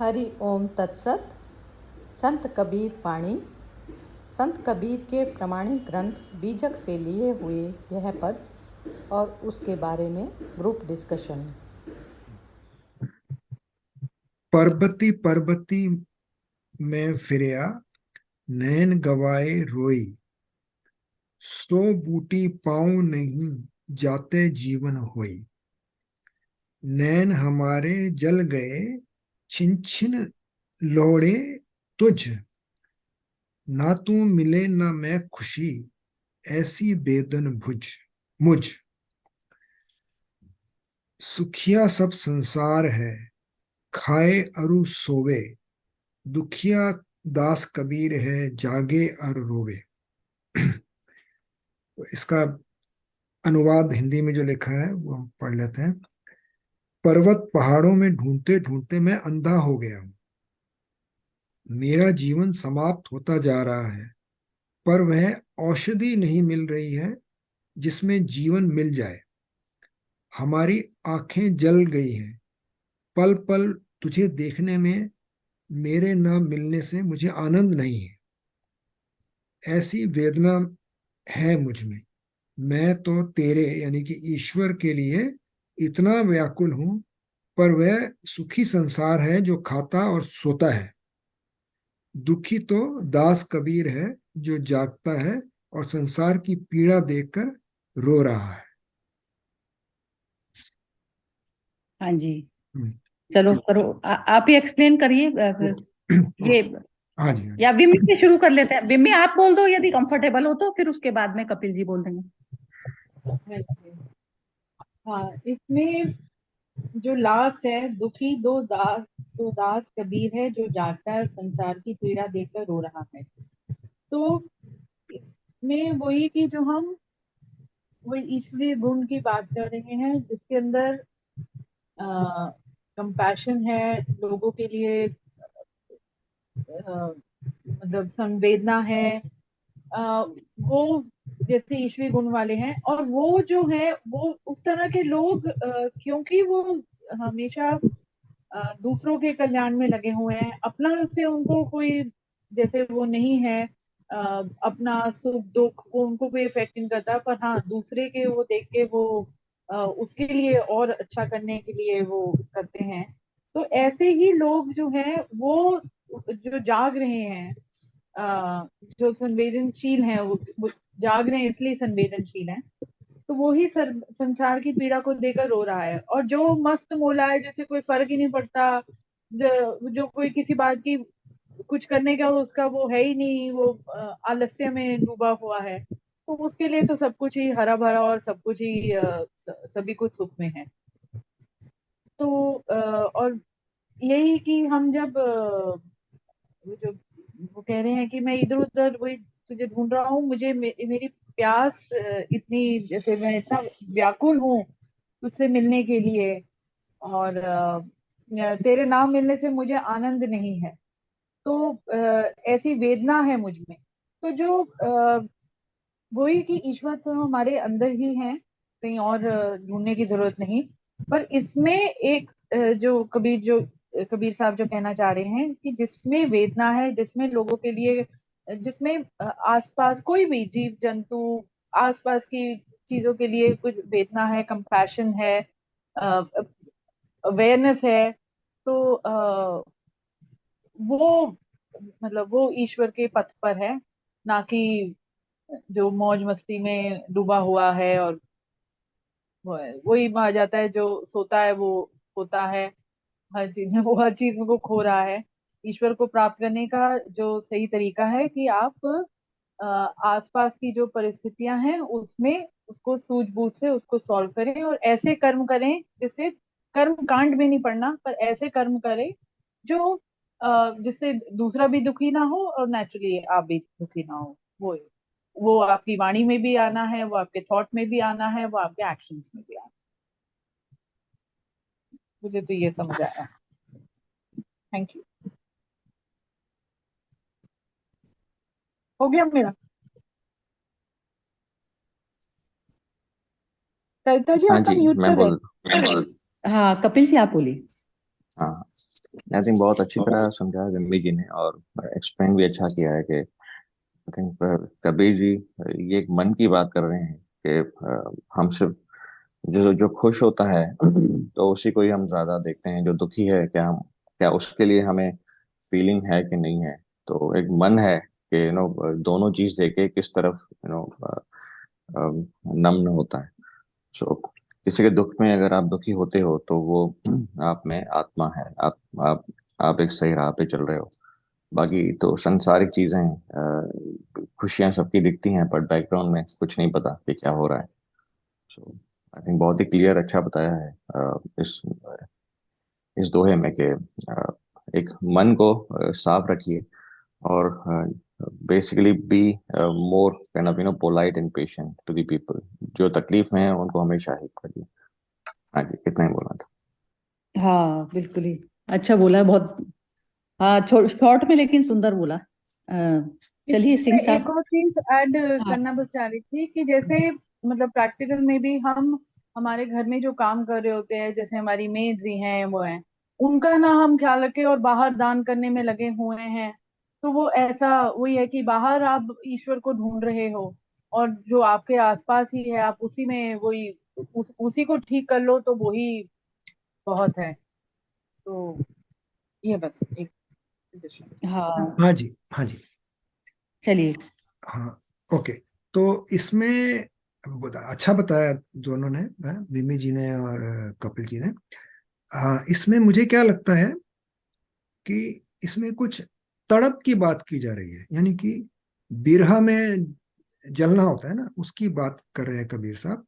हरि ओम तत्सत। संत कबीर वाणी। संत कबीर के प्रमाणिक ग्रंथ बीजक से लिए हुए यह पद और उसके बारे में ग्रुप डिस्कशन। परबती परबती में फिरया, नैन गवाए रोई। सो बूटी पाँव नहीं, जाते जीवन होई। नैन हमारे जल गए, छिन छिन लोड़े तुझ। ना तू मिले ना मैं खुशी, ऐसी बेदन भुज मुझ। सुखिया सब संसार है, खाए अरु सोवे। दुखिया दास कबीर है, जागे अर रोवे। तो इसका अनुवाद हिंदी में जो लिखा है वो हम पढ़ लेते हैं। पर्वत पहाड़ों में ढूंढते ढूंढते मैं अंधा हो गया हूं। मेरा जीवन समाप्त होता जा रहा है, पर वह औषधि नहीं मिल रही है जिसमें जीवन मिल जाए। हमारी आंखें जल गई हैं, पल पल तुझे देखने में। मेरे न मिलने से मुझे आनंद नहीं है, ऐसी वेदना है मुझ में। मैं तो तेरे यानी कि ईश्वर के लिए इतना व्याकुल हूं, पर वह सुखी संसार है जो खाता और सोता है। दुखी तो दास कबीर है जो जागता है और संसार की पीड़ा देखकर रो रहा है। हाँ जी, हम्म, चलो करो। आप ही एक्सप्लेन करिए फिर ये, हाँ जी, हाँ जी। या बिम्मी से शुरू कर लेते हैं। बिम्मी आप बोल दो यदि कंफर्टेबल हो तो, फिर उसके बाद में कपिल जी बोल देंगे। हाँ, इसमें जो लास्ट है, दुखी दो दास कबीर है जो जागता है संसार की पीड़ा देखकर रो रहा है। तो इसमें वही कि जो हम वही ईश्वरीय गुण की बात कर रहे हैं, जिसके अंदर कंपैशन है लोगों के लिए, मतलब संवेदना है। वो जैसे ईश्वरी गुण वाले हैं, और वो जो है वो उस तरह के लोग, क्योंकि वो हमेशा दूसरों के कल्याण में लगे हुए हैं। अपना से उनको कोई, जैसे वो नहीं है, अपना सुख दुख को उनको कोई इफेक्ट नहीं करता, पर हाँ दूसरे के वो देख के वो उसके लिए और अच्छा करने के लिए वो करते हैं। तो ऐसे ही लोग जो है वो जो जाग रहे हैं, जो संवेदनशील है, वो जाग रहे हैं इसलिए संवेदनशील है। तो वो ही संसार की पीड़ा को देकर रो रहा है। और जो मस्त मोला है, जैसे कोई फर्क ही नहीं पड़ता, जो कोई किसी बात की कुछ करने का उसका वो है ही नहीं, वो आलस्य में डूबा हुआ है, तो उसके लिए तो सब कुछ ही हरा भरा और सब कुछ ही सभी कुछ सुख में है। तो और यही कि हम जब वो जो वो कह रहे हैं कि मैं इधर उधर वही तुझे ढूंढ रहा हूँ, मुझे मेरी प्यास इतनी, जैसे मैं इतना व्याकुल हूँ तुझसे मिलने के लिए, और तेरे नाम मिलने से मुझे आनंद नहीं है। तो ऐसी वेदना है मुझ में। तो जो वही कि ईश्वर तो हमारे अंदर ही है, कहीं और ढूंढने की जरूरत नहीं। पर इसमें एक जो कबीर साहब जो कहना चाह रहे हैं कि जिसमें वेदना है, जिसमें लोगों के लिए, जिसमें आसपास कोई भी जीव जंतु, आसपास की चीजों के लिए कुछ वेदना है, कंपैशन है, अवेयरनेस है, तो वो मतलब वो ईश्वर के पथ पर है, ना कि जो मौज मस्ती में डूबा हुआ है। और वही आ जाता है, जो सोता है वो होता है हर चीज में, वो हर चीज में वो खो रहा है। ईश्वर को प्राप्त करने का जो सही तरीका है कि आप आसपास की जो परिस्थितियां हैं उसमें उसको सूझबूझ से उसको सॉल्व करें, और ऐसे कर्म करें जिससे, कर्म कांड में नहीं पड़ना, पर ऐसे कर्म करें जो जिससे दूसरा भी दुखी ना हो और नेचुरली आप भी दुखी ना हो। वो आपकी वाणी में भी आना है, वो आपके थॉट में भी आना है, वो आपके एक्शंस में भी आना है। मुझे तो ये समझ आया। Thank you. हो गया मेरा। कविता जी हाँ आपका जी, म्यूट मैं पर है। बोल रहा हाँ कपिल जी आप बोलिए। हूँ। हाँ, आई थिंक बहुत अच्छी तरह समझाया गंभीर जी ने, और एक्सप्लेन भी अच्छा किया है कि आई थिंक कबीर जी ये एक मन की बात कर रहे हैं कि हम सिर्फ जो जो खुश होता है तो उसी को ही हम ज्यादा देखते हैं, जो दुखी है क्या उसके लिए हमें फीलिंग है कि नहीं है। तो एक मन है कि दोनों चीज देखे किस तरफ नम्न होता है। सो किसी के दुख में अगर आप दुखी होते हो तो वो आप में आत्मा है, आप एक सही राह पे चल रहे हो। बाकी तो संसारिक चीजें खुशियां सबकी दिखती हैं, बट बैकग्राउंड में कुछ नहीं पता कि क्या हो रहा है। सो आई थिंक बहुत ही क्लियर अच्छा बताया है इस दोहे में कि एक मन को साफ रखिए, और basically be more kind of polite and patient to the people. जो तकलीफ में है उनको हमेशा हेल्प करिए। हाँ जी, इतना ही बोलना था। हाँ बिल्कुल ही अच्छा बोला है बहुत। हाँ शॉर्ट में लेकिन सुंदर बोला। चलिए इसमें सिंह एक साहब। और चीज ऐड हाँ करना बस चाह रही थी कि जैसे मतलब प्रैक्टिकल में भी हम हमारे घर में जो काम कर रहे होते हैं, जैसे हमारी मेड्स ही हैं वो हैं, उनका ना हम ख्याल रखें और बाहर दान करने में लगे हुए हैं, तो वो ऐसा वही है कि बाहर आप ईश्वर को ढूंढ रहे हो, और जो आपके आसपास ही है आप उसी में वही उसी को ठीक कर लो तो वही बहुत है। तो ये बस एक suggestion। हाँ हाँ जी, हाँ जी, चलिए। हाँ, ओके। तो इसमें अच्छा बताया दोनों ने, विमी जी ने और कपिल जी ने। इसमें मुझे क्या लगता है कि इसमें कुछ तड़प की बात की जा रही है, यानी कि बिरहा में जलना होता है ना, उसकी बात कर रहे हैं कबीर साहब,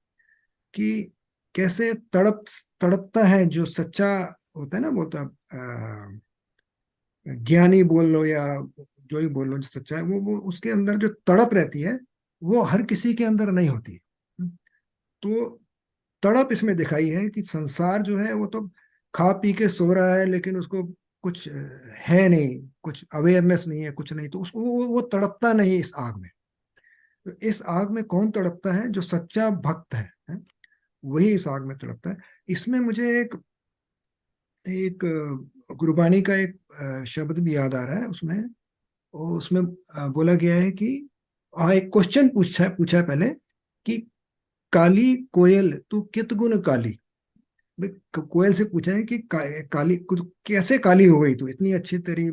कि कैसे तड़पता है जो सच्चा होता है ना, बोलता ज्ञानी बोल लो या जो ही बोल लो, जो सच्चा है वो उसके अंदर जो तड़प रहती है वो हर किसी के अंदर नहीं होती है। तो तड़प इसमें दिखाई है कि संसार जो है वो तो खा पी के सो रहा है, लेकिन उसको कुछ है नहीं, कुछ अवेयरनेस नहीं है, कुछ नहीं, तो उसको वो तड़पता नहीं इस आग में। तो इस आग में कौन तड़पता है? जो सच्चा भक्त है? वही इस आग में तड़पता है। इसमें मुझे एक एक गुरबानी का एक शब्द भी याद आ रहा है उसमें। उसमें बोला गया है कि एक क्वेश्चन पूछा है पहले कि काली कोयल तू कित गुण काली। भाई, कोयल से पूछा है कि काली कैसे काली हो गई तू, इतनी अच्छी तेरी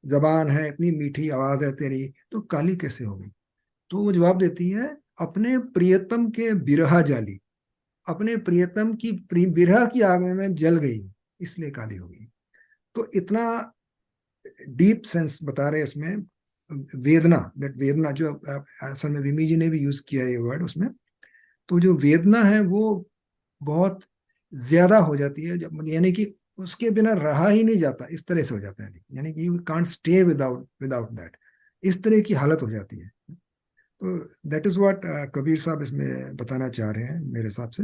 जबान है, इतनी मीठी आवाज है तेरी, तो काली कैसे हो गई? तो वो जवाब देती है, अपने प्रियतम के बिरहा जाली, अपने प्रियतम की बिरहा की आग में मैं जल गई, इसलिए काली हो गई। तो इतना डीप सेंस बता रहे हैं इसमें, वेदना, दैट वेदना जो असल में विमी जी ने भी यूज किया है ये वर्ड उसमें। तो जो वेदना है वो बहुत ज्यादा हो जाती है, जब यानी कि उसके बिना रहा ही नहीं जाता, इस तरह से हो जाता है, यानी कि you can't stay without without that, इस तरह की हालत हो जाती है। तो दैट इज व्हाट कबीर साहब इसमें बताना चाह रहे हैं मेरे हिसाब से।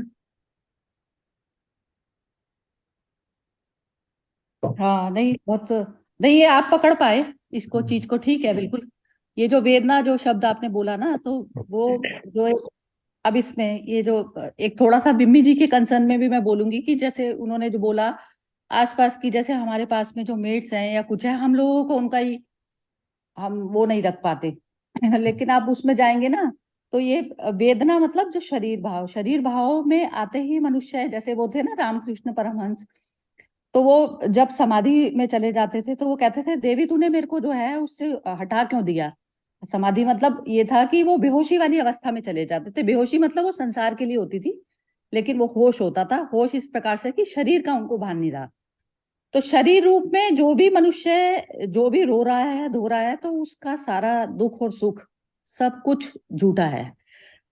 हाँ नहीं बहुत। नहीं ये आप पकड़ पाए इसको चीज को, ठीक है बिल्कुल। ये जो वेदना जो शब्द आपने बोला ना, तो वो जो अब इसमें ये जो एक थोड़ा सा बिम्मी जी के कंसर्न में भी मैं बोलूंगी कि जैसे उन्होंने जो बोला आसपास की, जैसे हमारे पास में जो मेट्स हैं या कुछ है, हम लोगों को उनका ही हम वो नहीं रख पाते लेकिन आप उसमें जाएंगे ना, तो ये वेदना मतलब जो शरीर भाव में आते ही मनुष्य है, जैसे वो थे ना रामकृष्ण परमहंस। तो वो जब समाधि में चले जाते थे तो वो कहते थे, देवी तूने मेरे को जो है उससे हटा क्यों दिया। समाधि मतलब ये था कि वो बेहोशी वाली अवस्था में चले जाते थे। बेहोशी मतलब वो संसार के लिए होती थी, लेकिन वो होश होता था। होश इस प्रकार से कि शरीर का उनको भान नहीं रहा। तो शरीर रूप में जो भी मनुष्य जो भी रो रहा है धो रहा है, तो उसका सारा दुख और सुख सब कुछ झूठा है।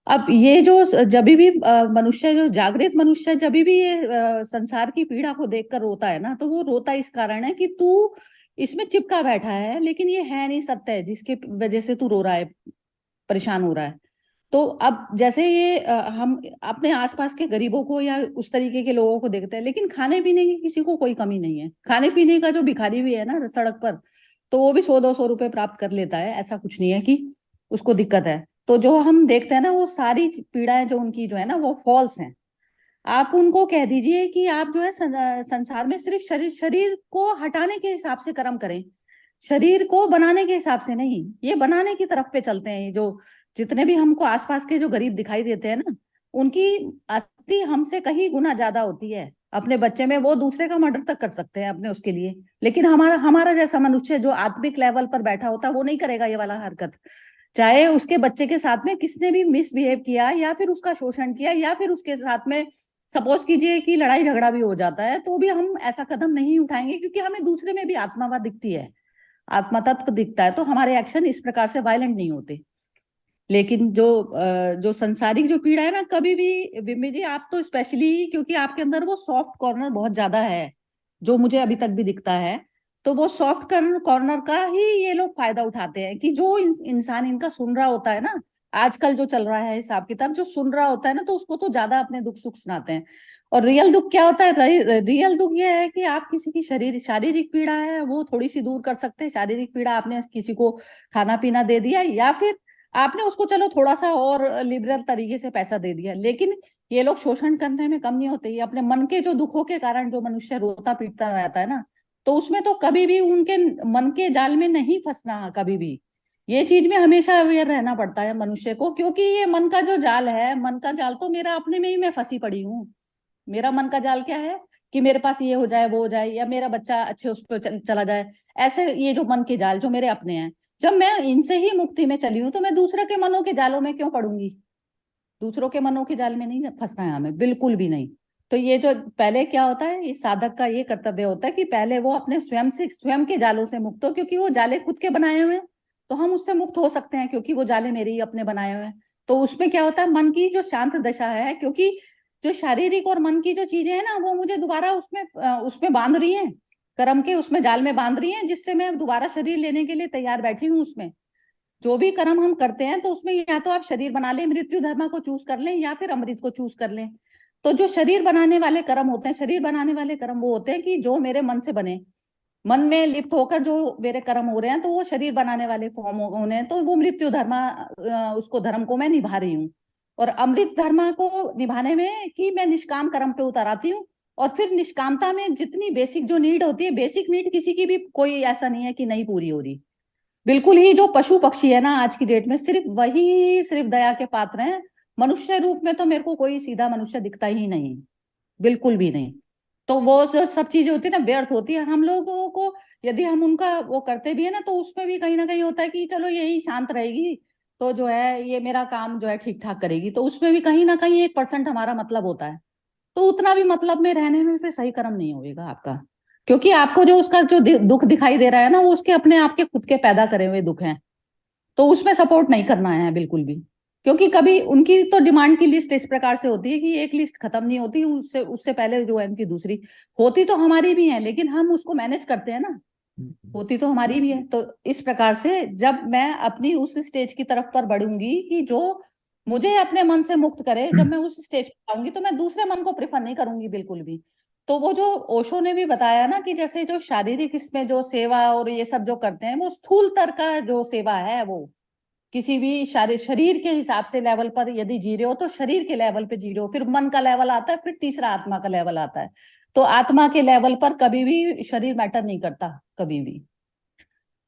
अब ये जो जब भी मनुष्य जो जागृत मनुष्य जब भी ये संसार की पीड़ा को देखकर रोता है ना, तो वो रोता इस कारण है कि तू इसमें चिपका बैठा है, लेकिन ये है नहीं सत्य जिसके वजह से तू रो रहा है, परेशान हो रहा है। तो अब जैसे ये हम अपने आसपास के गरीबों को या उस तरीके के लोगों को देखते हैं, लेकिन खाने पीने की किसी को कोई कमी नहीं है। खाने पीने का जो भिखारी भी है ना सड़क पर, तो वो भी 100-200 रुपए प्राप्त कर लेता है, ऐसा कुछ नहीं है कि उसको दिक्कत है। तो जो हम देखते हैं ना, वो सारी पीड़ाएं जो उनकी जो है ना वो फॉल्स हैं। आप उनको कह दीजिए कि आप जो है संसार में सिर्फ शरीर शरीर को हटाने के हिसाब से कर्म करें, शरीर को बनाने के हिसाब से नहीं। ये बनाने की तरफ पे चलते हैं। जो जितने भी हमको आसपास के जो गरीब दिखाई देते हैं ना, उनकी आसक्ति हमसे कहीं गुना ज्यादा होती है। अपने बच्चे में वो दूसरे का मर्डर तक कर सकते हैं अपने उसके लिए, लेकिन हमारा हमारा जैसा मनुष्य जो आत्मिक लेवल पर बैठा होता है वो नहीं करेगा ये वाला हरकत। चाहे उसके बच्चे के साथ में किसने भी मिसबिहेव किया या फिर उसका शोषण किया या फिर उसके साथ में सपोज कीजिए कि लड़ाई झगड़ा भी हो जाता है, तो भी हम ऐसा कदम नहीं उठाएंगे, क्योंकि हमें दूसरे में भी आत्मावाद दिखती है, आत्मा तत्व दिखता है, तो हमारे एक्शन इस प्रकार से वायलेंट नहीं होते। लेकिन जो संसारिक जो पीड़ा है ना, कभी भी बिम्बी जी आप तो स्पेशली, क्योंकि आपके अंदर वो सॉफ्ट कॉर्नर बहुत ज्यादा है जो मुझे अभी तक भी दिखता है, तो वो सॉफ्ट कॉर्नर का ही ये लोग फायदा उठाते हैं कि जो इंसान इनका सुन रहा होता है ना, आजकल जो चल रहा है हिसाब किताब, जो सुन रहा होता है ना, तो उसको तो ज्यादा अपने दुख सुख सुनाते हैं। और रियल दुख क्या होता है? रियल दुख ये है कि आप किसी की शारीरिक पीड़ा है वो थोड़ी सी दूर कर सकते हैं। शारीरिक पीड़ा, आपने किसी को खाना पीना दे दिया या फिर आपने उसको चलो थोड़ा सा और लिबरल तरीके से पैसा दे दिया, लेकिन ये लोग शोषण करने में कम नहीं होते। ये अपने मन के जो दुखों के कारण जो मनुष्य रोता पीटता रहता है ना, तो उसमें तो कभी भी उनके मन के जाल में नहीं फंसना। कभी भी ये चीज में हमेशा अवेयर रहना पड़ता है मनुष्य को, क्योंकि ये मन का जो जाल है, मन का जाल तो मेरा अपने में ही मैं फंसी पड़ी हूँ। मेरा मन का जाल क्या है कि मेरे पास ये हो जाए वो हो जाए, या मेरा बच्चा अच्छे उस पर चला जाए, ऐसे ये जो मन के जाल जो मेरे अपने हैं, जब मैं इनसे ही मुक्ति में चली हूँ तो मैं दूसरे के मनों के जालों में क्यों पड़ूंगी? दूसरों के मनों के जाल में नहीं फंसना है हमें, बिल्कुल भी नहीं। तो ये जो पहले क्या होता है, ये साधक का ये कर्तव्य होता है कि पहले वो अपने स्वयं के जालों से मुक्त हो, क्योंकि वो जाले खुद के बनाए हुए हैं, तो हम उससे मुक्त हो सकते हैं क्योंकि वो जाले मेरे ही अपने बनाए हुए हैं। तो उसमें क्या होता है, मन की जो शांत दशा है, क्योंकि जो शारीरिक और मन की जो चीजें हैं ना, वो मुझे दोबारा उसमें उसमें बांध रही हैं, कर्म के उसमें जाल में बांध रही हैं, जिससे मैं दोबारा शरीर लेने के लिए तैयार बैठी हूँ। उसमें जो भी कर्म हम करते हैं, तो उसमें या तो आप शरीर बना लें, मृत्यु धर्म को चूज कर लें, या फिर अमृत को चूज कर लें। तो जो शरीर बनाने वाले कर्म होते हैं, शरीर बनाने वाले कर्म वो होते हैं कि जो मेरे मन से बने, मन में लिप्त होकर जो मेरे कर्म हो रहे हैं, तो वो शरीर बनाने वाले फॉर्म होने हैं, तो वो मृत्यु धर्म, उसको धर्म को मैं निभा रही हूँ। और अमृत धर्म को निभाने में कि मैं निष्काम कर्म पे उतर आती हूँ। और फिर निष्कामता में जितनी बेसिक जो नीड होती है, बेसिक नीड किसी की भी कोई ऐसा नहीं है कि नहीं पूरी हो रही। बिल्कुल ही जो पशु पक्षी है ना आज की डेट में, सिर्फ दया के पात्र हैं। मनुष्य रूप में तो मेरे को कोई सीधा मनुष्य दिखता ही नहीं, बिल्कुल भी नहीं। तो वो सब चीजें होती है ना, व्यर्थ होती है हम लोगों को। यदि हम उनका वो करते भी है ना, तो उसमें भी कहीं ना कहीं होता है कि चलो यही शांत रहेगी तो जो है ये मेरा काम जो है ठीक ठाक करेगी, तो उसमें भी कहीं ना कहीं 1% हमारा मतलब होता है। तो उतना भी मतलब में रहने में फिर सही कर्म नहीं होगा आपका, क्योंकि आपको जो उसका जो दुख दिखाई दे रहा है ना, वो उसके अपने आपके खुद के पैदा करे हुए दुख हैं। तो उसमें सपोर्ट नहीं करना है बिल्कुल भी, क्योंकि कभी उनकी तो डिमांड की लिस्ट इस प्रकार से होती है कि एक लिस्ट खत्म नहीं होती, उससे उससे पहले जो है उनकी दूसरी होती। तो हमारी भी है, लेकिन हम उसको मैनेज करते हैं ना, होती तो हमारी भी है। तो इस प्रकार से जब मैं अपनी उस स्टेज की तरफ पर बढ़ूंगी कि जो मुझे अपने मन से मुक्त करे, जब मैं उस स्टेज पर आऊंगी, तो मैं दूसरे मन को प्रेफर नहीं करूंगी बिल्कुल भी। तो वो जो ओशो ने भी बताया ना कि जैसे जो शारीरिक इसमें जो सेवा और ये सब जो करते हैं, वो स्थूल तर का जो सेवा है, वो किसी भी शरीर के हिसाब से लेवल पर यदि जी रहे हो तो शरीर के लेवल पे जी रहे हो, फिर मन का लेवल आता है, फिर तीसरा आत्मा का लेवल आता है। तो आत्मा के लेवल पर कभी भी शरीर मैटर नहीं करता, कभी भी।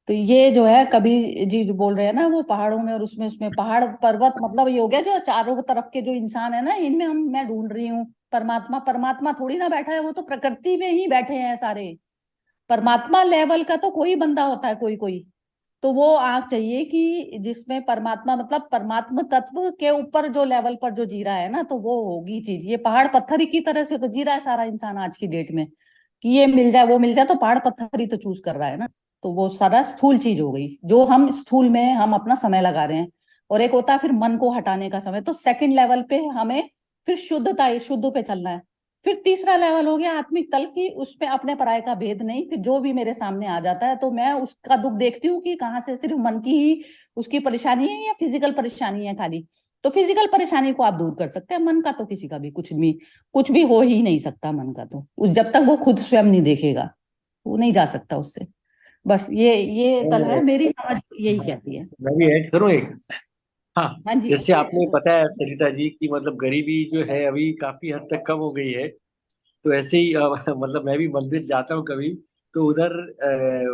तो ये जो है कभी जी जो बोल रहे हैं ना, वो पहाड़ों में और उसमें उसमें पहाड़ पर्वत, मतलब ये हो गया जो चारों तरफ के जो इंसान है ना, इनमें मैं ढूंढ रही हूँ परमात्मा। परमात्मा थोड़ी ना बैठा है, वो तो प्रकृति में ही बैठे हैं सारे। परमात्मा लेवल का तो कोई बंदा होता है, कोई कोई। तो वो आंख चाहिए कि जिसमें परमात्मा, मतलब परमात्मा तत्व के ऊपर जो लेवल पर जो जी रहा है ना, तो वो होगी चीज। ये पहाड़ पत्थर ही की तरह से तो जी रहा है सारा इंसान आज की डेट में, कि ये मिल जाए वो मिल जाए, तो पहाड़ पत्थर ही तो चूज कर रहा है ना। तो वो सारा स्थूल चीज हो गई, जो हम स्थूल में हम अपना समय लगा रहे हैं। और एक होता है फिर मन को हटाने का समय। तो सेकंड लेवल पे हमें फिर शुद्ध पे चलना है। फिर तीसरा लेवल हो गया आत्मिक तल की, उसमें अपने पराये का भेद नहीं। फिर जो भी मेरे सामने आ जाता है, तो मैं उसका दुख देखती हूँ कि कहाँ से सिर्फ मन की ही उसकी परेशानी है या फिजिकल परेशानी है खाली। तो फिजिकल परेशानी को आप दूर कर सकते हैं, मन का तो किसी का भी कुछ भी हो ही नहीं सकता। मन का तो उस जब तक वो खुद स्वयं नहीं देखेगा, वो नहीं जा सकता उससे। बस ये तल है, मेरी समझ यही कहती है। मैं भी ऐड करूं एक। हाँ, हाँ जी। जैसे आपने बताया सरिता जी की मतलब गरीबी जो है अभी काफी हद तक कम हो गई है। तो ऐसे ही मतलब मैं भी मंदिर जाता हूँ कभी, तो उधर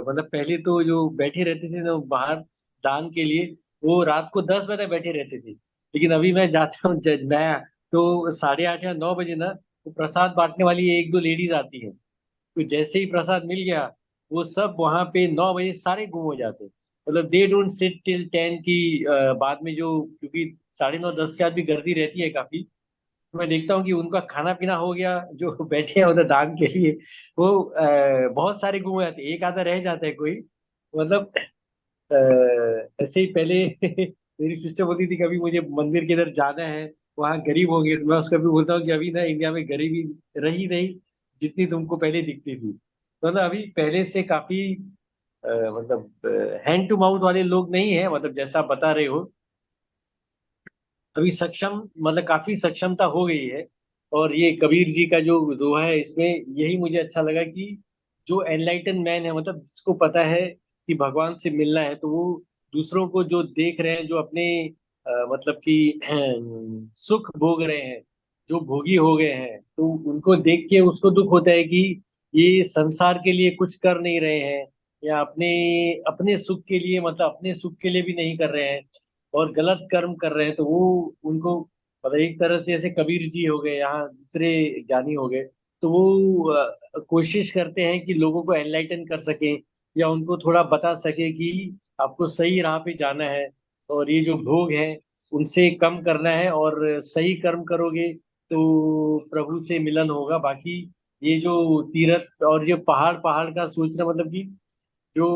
मतलब पहले तो जो बैठे रहते थे ना बाहर दान के लिए, वो रात को 10 बजे तक बैठे रहते थे। लेकिन अभी मैं जाता हूँ मैं तो 8:30 या 9 बजे ना, तो प्रसाद बांटने वाली एक दो लेडीज आती हैं। तो जैसे ही प्रसाद मिल गया, वो सब वहां पे 9 बजे सारे गुम हो जाते हैं। मतलब दे डोंट सिट टिल 10 की बाद में जो, क्योंकि 9:30 10 के बाद भी गर्दी रहती है काफी। तो मैं देखता हूँ कि उनका खाना पीना हो गया, जो बैठे हैं उधर दान के लिए, वो बहुत सारे गुम हो जाते हैं, एक आधा रह जाता है कोई। मतलब ऐसे ही पहले मेरी सिस्टर बोलती थी कभी मुझे मंदिर के इधर जाना है, वहाँ गरीब होंगे, तो मैं उसका भी बोलता हूँ कि अभी ना इंडिया में गरीबी रही नहीं जितनी तुमको पहले दिखती थी। तो मतलब अभी पहले से काफी मतलब हैंड टू माउथ वाले लोग नहीं है, मतलब जैसा आप बता रहे हो। अभी सक्षम मतलब काफी सक्षमता हो गई है। और ये कबीर जी का जो दोहा है, इसमें यही मुझे अच्छा लगा कि जो एनलाइटन मैन है, मतलब जिसको पता है कि भगवान से मिलना है, तो वो दूसरों को जो देख रहे हैं, जो अपने मतलब कि सुख भोग रहे हैं, जो भोगी हो गए हैं, तो उनको देख के उसको दुख होता है कि ये संसार के लिए कुछ कर नहीं रहे हैं, या अपने अपने सुख के लिए, मतलब अपने सुख के लिए भी नहीं कर रहे हैं, और गलत कर्म कर रहे हैं। तो वो उनको मतलब एक तरह से जैसे कबीर जी हो गए, यहाँ दूसरे ज्ञानी हो गए, तो वो कोशिश करते हैं कि लोगों को एनलाइटन कर सकें, या उनको थोड़ा बता सके कि आपको सही राह पे जाना है, और ये जो भोग है उनसे कम करना है, और सही कर्म करोगे तो प्रभु से मिलन होगा। बाकी ये जो तीर्थ और ये पहाड़ पहाड़ का सोचना, मतलब कि जो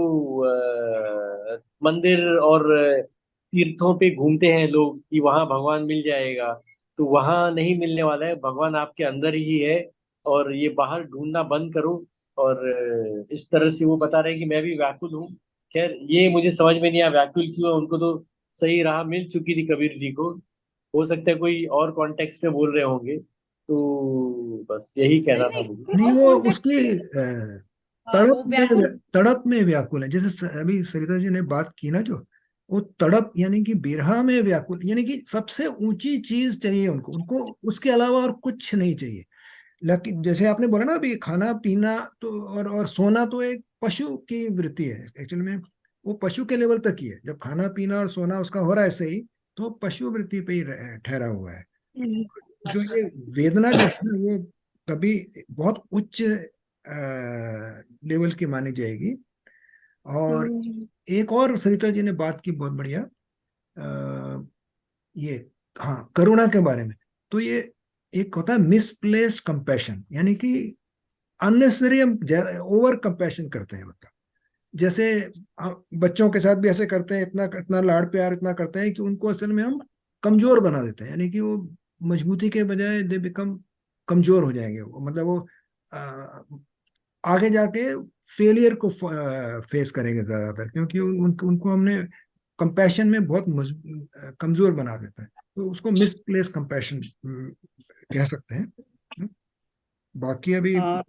मंदिर और तीर्थों पे घूमते हैं लोग कि वहां भगवान मिल जाएगा, तो वहां नहीं मिलने वाला है, भगवान आपके अंदर ही है। और ये बाहर ढूंढना बंद करो। और इस तरह से वो बता रहे हैं कि मैं भी व्याकुल हूँ। खैर ये मुझे समझ में नहीं आया व्याकुल क्यों है, उनको तो सही राह मिल चुकी थी कबीर जी को। हो सकता है कोई और कॉन्टेक्स्ट में बोल रहे होंगे, तो बस यही नहीं कहना था नहीं, मुझे। कोई नहीं, और वो कॉन्टेक्स्ट उसकी में। हाँ, तड़प वो व्याकुल। में, तड़प में व्याकुल है। जैसे अभी सरिता जी ने बात की ना, जो वो तड़प यानी कि बिरहा में व्याकुल, यानी कि सबसे ऊंची चीज चाहिए उनको, उनको उसके अलावा और कुछ नहीं चाहिए। लेकिन जैसे आपने बोला ना अभी, खाना पीना तो और सोना तो एक पशु की वृत्ति है एक्चुअल में। वो पशु के लेवल तक ही है। जब खाना पीना और सोना उसका हो रहा है सही, तो पशु वृत्ति पे ही ठहरा हुआ है। हम्म, जो ये वेदना जो है ना, वो कभी बहुत उच्च लेवल की मानी जाएगी। और हम्म, एक और सरिता जी ने बात की बहुत बढ़िया, अ, ये, हाँ, करुणा के बारे में। तो ये एक होता है मिसप्लेस्ड कंपैशन, यानी कि अननेसेसरी हम ओवर कंपैशन करते हैं, मतलब जैसे बच्चों के साथ भी ऐसे करते हैं, इतना इतना लाड़ प्यार इतना करते हैं कि उनको असल में हम कमजोर बना देते हैं, यानी कि वो मजबूती के बजाय दे बिकम कमजोर हो जाएंगे। वो मतलब वो अ, आगे जाके फेलियर को फेस करेंगे ज्यादातर, क्योंकि उनको हमने कंपैशन में बहुत कमजोर बना देता है। तो उसको मिसप्लेस कंपैशन कह सकते हैं। बाकी अभी और हाँ।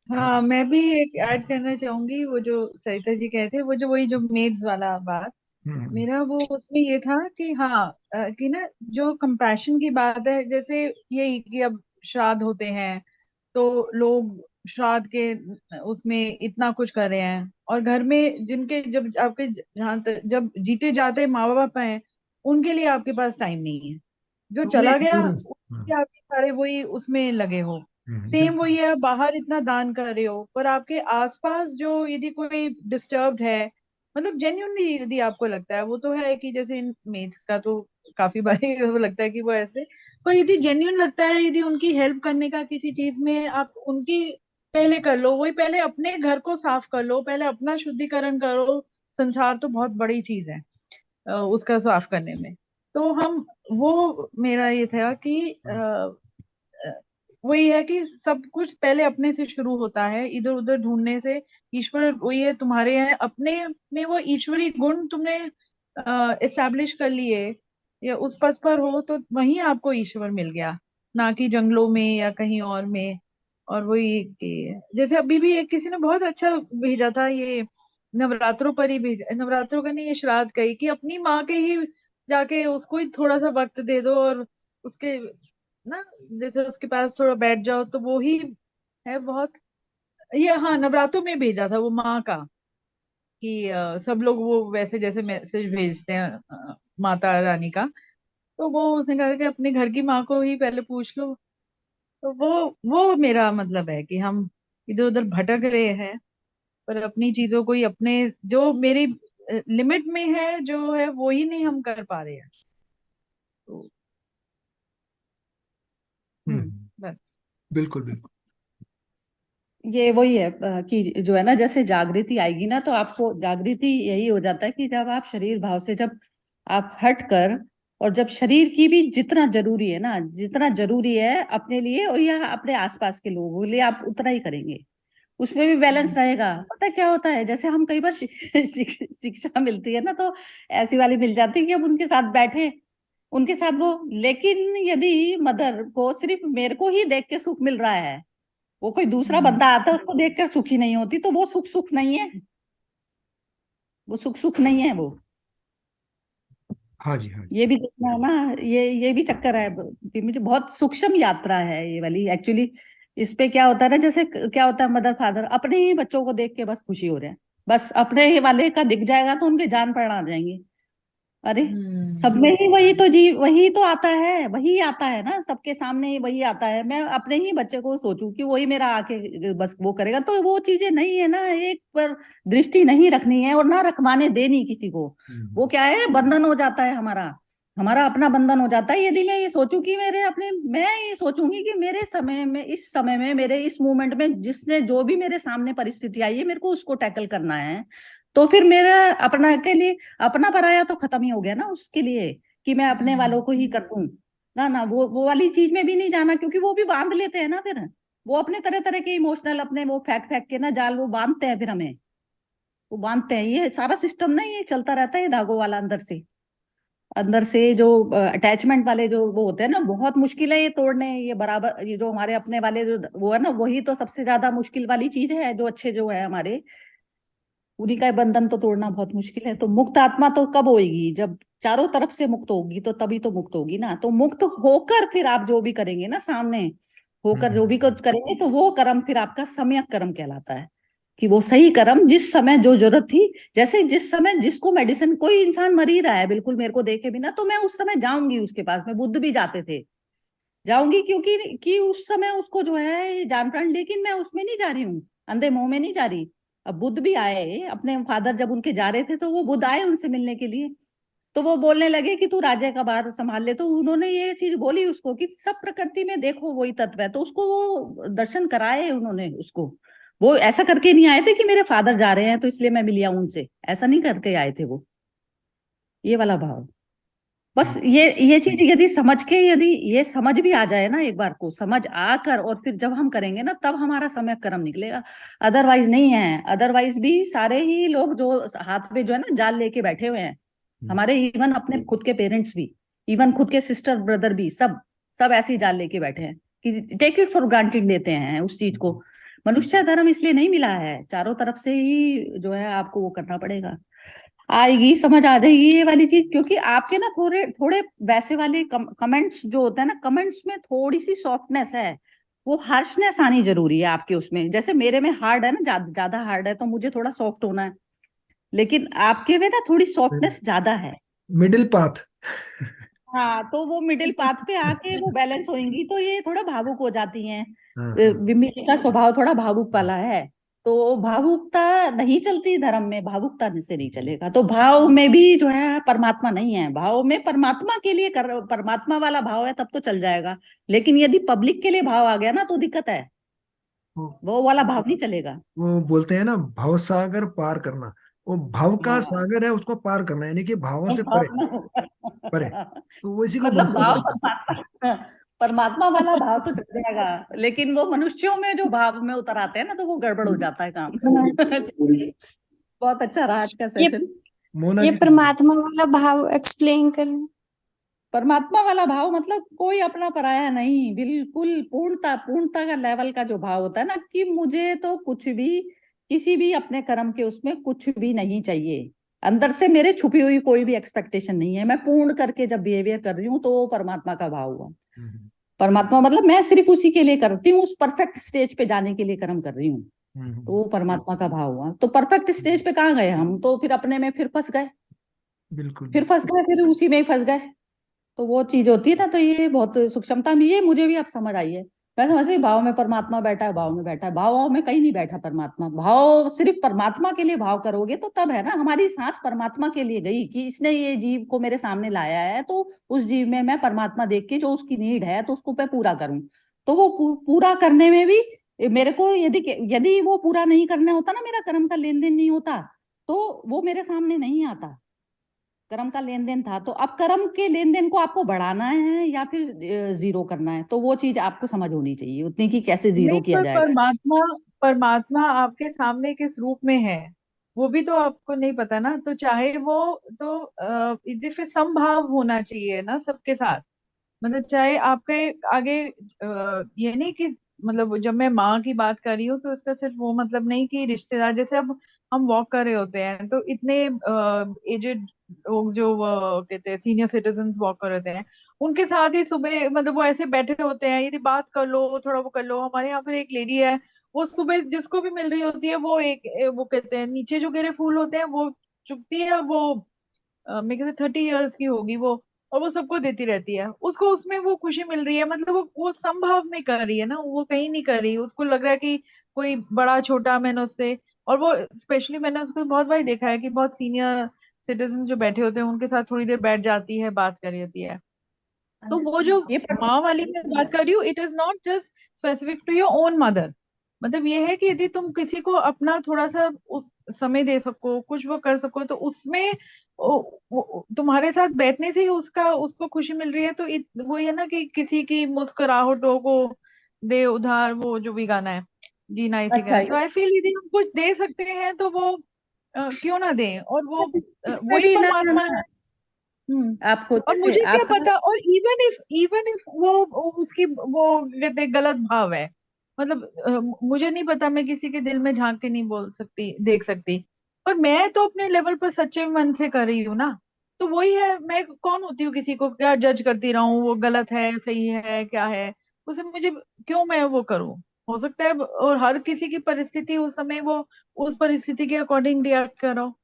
हाँ, मैं भी एक ऐड करना चाहूंगी, वो जो सरिता जी कहे थे, वो जो वही जो मेड्स वाला बात। हम्म, मेरा वो उसमें ये था कि हाँ, कि ना, जो कंपैशन की बात है, जैसे यही कि अब श्राद्ध होते हैं, तो लोग श्राद्ध के उसमें इतना कुछ कर रहे हैं, और घर में जिनके, जब आपके जहाँ तक जब जीते जाते माँ बाप हैं, उनके लिए आपके पास टाइम नहीं है। जो तो वही चला गया endurance, हाँ, उसके आपके सारे वही उसमें लगे हो। सेम बिल्कुल। वही है, बाहर इतना दान कर रहे हो, पर आपके आसपास जो यदि कोई डिस्टर्ब्ड है, मतलब जेन्युइनली यदि आपको लगता है, वो तो है कि जैसे इन मेड्स का तो काफी बारी वो लगता है कि वो ऐसे, पर यदि जेन्युइन लगता है, यदि उनकी हेल्प करने का किसी चीज में, आप उनकी पहले कर लो, वही पहले अपने घर को साफ कर लो, पहले अपना शुद्धिकरण करो। संसार तो बहुत बड़ी चीज है उसका साफ करने में। तो हम, वो मेरा ये था कि वही है कि सब कुछ पहले अपने से शुरू होता है, इधर उधर ढूंढने से। ईश्वर वही है तुम्हारे, है अपने में वो ईश्वरी गुण तुमने इस्टेब्लिश कर लिए, या उस पथ पर हो, तो वहीं आपको ईश्वर मिल गया, ना कि जंगलों में या कहीं और में। और वही कि जैसे अभी भी एक किसी ने बहुत अच्छा भेजा था, ये नवरात्रों पर ही भेजा, नवरात्रों का नहीं, ये श्राद्ध का ही, कि अपनी माँ के ही जाके उसको ही थोड़ा सा वक्त दे दो और उसके ना जैसे उसके पास थोड़ा बैठ जाओ, तो वो ही है बहुत। ये हाँ, नवरात्रों में भेजा था वो माँ का कि सब लोग वो वैसे जैसे मैसेज भेजते हैं माता रानी का, तो वो उसने कहा कि अपने घर की माँ को ही पहले पूछ लो। तो वो मेरा मतलब है कि हम इधर उधर भटक रहे हैं, पर अपनी चीजों को ही अपने जो मेरी लिमिट में है जो है वो ही नहीं हम कर पा रहे हैं। तो बस। बिल्कुल बिल्कुल। ये वही है कि जो है ना, जैसे जागृति आएगी ना, तो आपको जागृति यही हो जाता है कि जब आप शरीर भाव से जब आप हट कर, और जब शरीर की भी जितना जरूरी है ना, जितना जरूरी है अपने लिए और या अपने आसपास के लोगों के लिए, आप उतना ही करेंगे। उसमें भी बैलेंस रहेगा। पता है क्या होता है, जैसे हम कई बार शिक्षा मिलती है ना, तो ऐसी वाली मिल जाती है कि हम उनके साथ बैठे, उनके साथ वो, लेकिन यदि मदर को सिर्फ मेरे को ही देख के सुख मिल रहा है, वो कोई दूसरा बंदा आता है उसको देखकर सुखी नहीं होती, तो वो सुख सुख नहीं है, वो सुख सुख नहीं है वो। हाँ जी, हाँ जी। ये भी देखना है ना, ये भी चक्कर है। मुझे बहुत सूक्ष्म यात्रा है ये वाली एक्चुअली। इस पे क्या होता है ना, जैसे क्या होता है, मदर फादर अपने ही बच्चों को देख के बस खुशी हो रहे हैं, बस अपने ही वाले का दिख जाएगा तो उनके जान प्राण आ जाएंगे। अरे सब में ही वही तो वही तो आता है, वही आता है ना, सबके सामने ही वही आता है। मैं अपने ही बच्चे को सोचूं कि वही मेरा आके बस वो करेगा, तो वो चीजें नहीं है ना। एक पर दृष्टि नहीं रखनी है और ना रखवाने देनी किसी को। वो क्या है, बंधन हो जाता है हमारा, हमारा अपना बंधन हो जाता है। यदि मैं ये सोचूं कि मेरे अपने, मैं ये सोचूंगी कि मेरे समय में, इस समय में, मेरे इस मोमेंट में जिसने जो भी मेरे सामने परिस्थिति आई है, मेरे को उसको टैकल करना है, तो फिर मेरा अपना के लिए, अपना पराया तो खत्म ही हो गया ना उसके लिए, कि मैं अपने वालों को ही कर दूं। ना ना, वो वाली चीज में भी नहीं जाना, क्योंकि वो भी बांध लेते हैं ना फिर। वो अपने तरह तरह के इमोशनल अपने वो फेंक फेंक के ना जाल वो बांधते हैं फिर हमें, वो बांधते हैं। ये सारा सिस्टम ना ये चलता रहता है, ये धागों वाला अंदर से, अंदर से जो अटैचमेंट वाले जो वो होते हैं ना, बहुत मुश्किल है ये तोड़ने। ये बराबर, ये जो हमारे अपने वाले जो वो है ना, वही तो सबसे ज्यादा मुश्किल वाली चीज है। जो अच्छे जो है हमारे, उन्हीं का बंधन तो तोड़ना बहुत मुश्किल है। तो मुक्त आत्मा तो कब होगी, जब चारों तरफ से मुक्त होगी, तो तभी तो मुक्त होगी ना। तो मुक्त होकर फिर आप जो भी करेंगे ना, सामने होकर जो भी कुछ करेंगे, तो वो कर्म फिर आपका सम्यक कर्म कहलाता है। कि वो सही कर्म जिस समय जो जरूरत थी, जैसे जिस समय जिसको मेडिसिन, कोई इंसान मर ही रहा है बिल्कुल मेरे को देखे बिना, तो मैं उस समय जाऊंगी उसके पास में। बुद्ध भी जाते थे, जाऊंगी, क्योंकि कि उस समय उसको जो है जान प्राण, लेकिन मैं उसमें नहीं जा रही हूँ, अंधे मुंह में नहीं जा रही। अब बुद्ध भी आए, अपने फादर जब उनके जा रहे थे, तो वो बुद्ध आए उनसे मिलने के लिए। तो वो बोलने लगे कि तू राज्य का भार संभाल ले। तो उन्होंने ये चीज बोली उसको कि सब प्रकृति में देखो वही तत्व है। तो उसको वो दर्शन कराए उन्होंने उसको। वो ऐसा करके नहीं आए थे कि मेरे फादर जा रहे हैं तो इसलिए मैं मिलिया उनसे, ऐसा नहीं करके आए थे वो। ये वाला भाव, बस ये चीज यदि समझ के, यदि ये समझ भी आ जाए ना, एक बार को समझ आकर, और फिर जब हम करेंगे ना, तब हमारा समय कर्म निकलेगा। अदरवाइज नहीं है। अदरवाइज भी सारे ही लोग जो हाथ में जो है ना जाल लेके बैठे हुए हैं, हमारे इवन अपने खुद के पेरेंट्स भी, इवन खुद के सिस्टर ब्रदर भी, सब सब ऐसे ही जाल लेके बैठे हैं कि टेक इट फॉर ग्रांटेड लेते हैं उस चीज को। मनुष्य धर्म इसलिए नहीं मिला है, चारों तरफ से ही जो है आपको वो करना पड़ेगा। आएगी, समझ आ जाएगी ये वाली चीज। क्योंकि आपके ना थोड़े थोड़े वैसे वाले कमेंट्स जो होते हैं ना, कमेंट्स में थोड़ी सी सॉफ्टनेस है, वो हार्शनेस आनी जरूरी है आपके उसमें। जैसे मेरे में हार्ड है ना, ज्यादा हार्ड है, तो मुझे थोड़ा सॉफ्ट होना है, लेकिन आपके में ना थोड़ी सॉफ्टनेस ज्यादा है। Middle path. हाँ, तो वो मिडिल पाथ पे आके वो बैलेंस होंगी, तो ये थोड़ा भावुक हो जाती हैं। हाँ, हाँ। बिम्मी जी का स्वभाव थोड़ा भावुक वाला है, तो भावुकता नहीं चलती धर्म में, भावुकता से नहीं चलेगा। तो भाव में भी जो है परमात्मा नहीं है, भाव में परमात्मा के लिए कर, परमात्मा वाला भाव है तब तो चल जाएगा। लेकिन यदि पब्लिक के लिए भाव आ गया ना, तो दिक्कत है, वो वो वाला भाव नहीं चलेगा। वो बोलते हैं ना, भव सागर पार करना। वो भव का हाँ, सागर है, उसको पार करना, यानी कि भावों से परे, भाव परे। तो वो इसी को भव मतलब भाव सागर कहते परमात्मा, परमात्मा वाला भाव तो चल जाएगा, लेकिन वो मनुष्यों में जो भाव में उतर आते हैं ना, तो वो गड़बड़ हो जाता है काम। बहुत अच्छा रहा आज का ये सेशन। हैं। मोना ये जी परमात्मा वाला भाव एक्सप्लेन करें। परमात्मा वाला भाव मतलब कोई अपना पराया नहीं, बिल्कुल पूर्णता, पूर्णता का लेवल का जो भाव होता है ना, कि मुझे तो कुछ भी, किसी भी अपने कर्म के उसमें कुछ भी नहीं चाहिए। अंदर से मेरे छुपी हुई कोई भी एक्सपेक्टेशन नहीं है। मैं पूर्ण करके जब बिहेवियर कर रही हूँ तो वो परमात्मा का भाव हुआ। परमात्मा मतलब मैं सिर्फ उसी के लिए करती हूँ, उस परफेक्ट स्टेज पे जाने के लिए कर्म कर रही हूँ, तो वो परमात्मा का भाव हुआ। तो परफेक्ट स्टेज पे कहाँ गए हम, तो फिर अपने में फिर फंस गए, बिल्कुल। फिर उसी में ही फंस गए। तो वो चीज होती है ना, तो ये बहुत सूक्ष्मता में, ये मुझे भी अब समझ आई है। मैं समझती हूँ भाव में परमात्मा बैठा है, भाव में बैठा है, भाव में कहीं नहीं बैठा परमात्मा। भाव सिर्फ परमात्मा के लिए भाव करोगे तो तब है ना, हमारी सांस परमात्मा के लिए गई कि इसने ये जीव को मेरे सामने लाया है, तो उस जीव में मैं परमात्मा देख के जो उसकी नीड है तो उसको मैं पूरा करूं। तो वो पूरा करने में भी मेरे को, यदि यदि वो पूरा नहीं करना होता ना, मेरा कर्म का लेन देन नहीं होता, तो वो मेरे सामने नहीं आता। कर्म का लेन देन था, तो अब कर्म के लेन देन को आपको बढ़ाना है या फिर जीरो करना है, तो वो चीज आपको समझ होनी चाहिए उतनी की कैसे जीरो नहीं, किया पर जाएगा। परमात्मा परमात्मा आपके सामने किस रूप में है वो भी तो आपको नहीं पता ना। तो चाहे वो, तो इसे फिर समभाव होना चाहिए ना सबके साथ। मतलब चाहे आपके आगे ये नहीं कि, मतलब जब मैं माँ की बात कर रही हूँ तो इसका सिर्फ वो मतलब नहीं कि रिश्तेदार, जैसे अब हम वॉक कर रहे होते हैं तो इतने एजेड लोग जो कहते हैं सीनियर सिटीजन्स वॉक कर रहे होते हैं, उनके साथ ही सुबह मतलब वो ऐसे बैठे होते हैं, यदि बात कर लो थोड़ा वो कर लो। हमारे यहाँ पर एक लेडी है, वो सुबह जिसको भी मिल रही होती है वो वो कहते हैं नीचे जो गिरे फूल होते हैं वो चुगती है। वो मेरे ख्याल से 30 इयर्स की होगी वो, और वो सबको देती रहती है। उसको उसमें वो खुशी मिल रही है, मतलब वो संभव में कर रही है ना, वो कहीं नहीं कर रही। उसको लग रहा है कि कोई बड़ा छोटा मैंने उससे, और वो स्पेशली मैंने उसको बहुत बार देखा है कि बहुत सीनियर सिटीजन जो बैठे होते हैं उनके साथ थोड़ी देर बैठ जाती है, बात कर रही होती है। तो वो जो ये माँ वाली मैं बात कर रही हूँ, it is not just specific to your own mother. मतलब ये है कि यदि तुम किसी को अपना थोड़ा सा समय दे सको, कुछ वो कर सको, तो उसमें तुम्हारे साथ बैठने से ही उसका उसको खुशी मिल रही है। तो वो ये ना कि किसी की मुस्कुराहटों को दे उधार, वो जो भी गाना है, जीना इसी का अच्छा, है। तो आई फील यदि हम कुछ दे सकते हैं तो वो क्यों ना दें, और वो इस पे वही भी ना, परमात्मा है। हम्म। आपको और जैसे मुझे क्या आपका, पता, और इवन इफ वो उसकी वो कहते हैं गलत भाव है, मतलब मुझे नहीं पता, मैं किसी के दिल में झांक के नहीं बोल सकती देख सकती, पर मैं तो अपने लेवल पर सच्चे मन से कर रही हूँ ना। तो वही है, मैं कौन होती हूँ किसी को क्या जज करती रहूं, वो गलत है सही है क्या है, उसे मुझे क्यों मैं वो करूं। हो सकता है और हर किसी की परिस्थिति उस समय वो उस परिस्थिति के अकॉर्डिंग रिएक्ट कर रहा हो।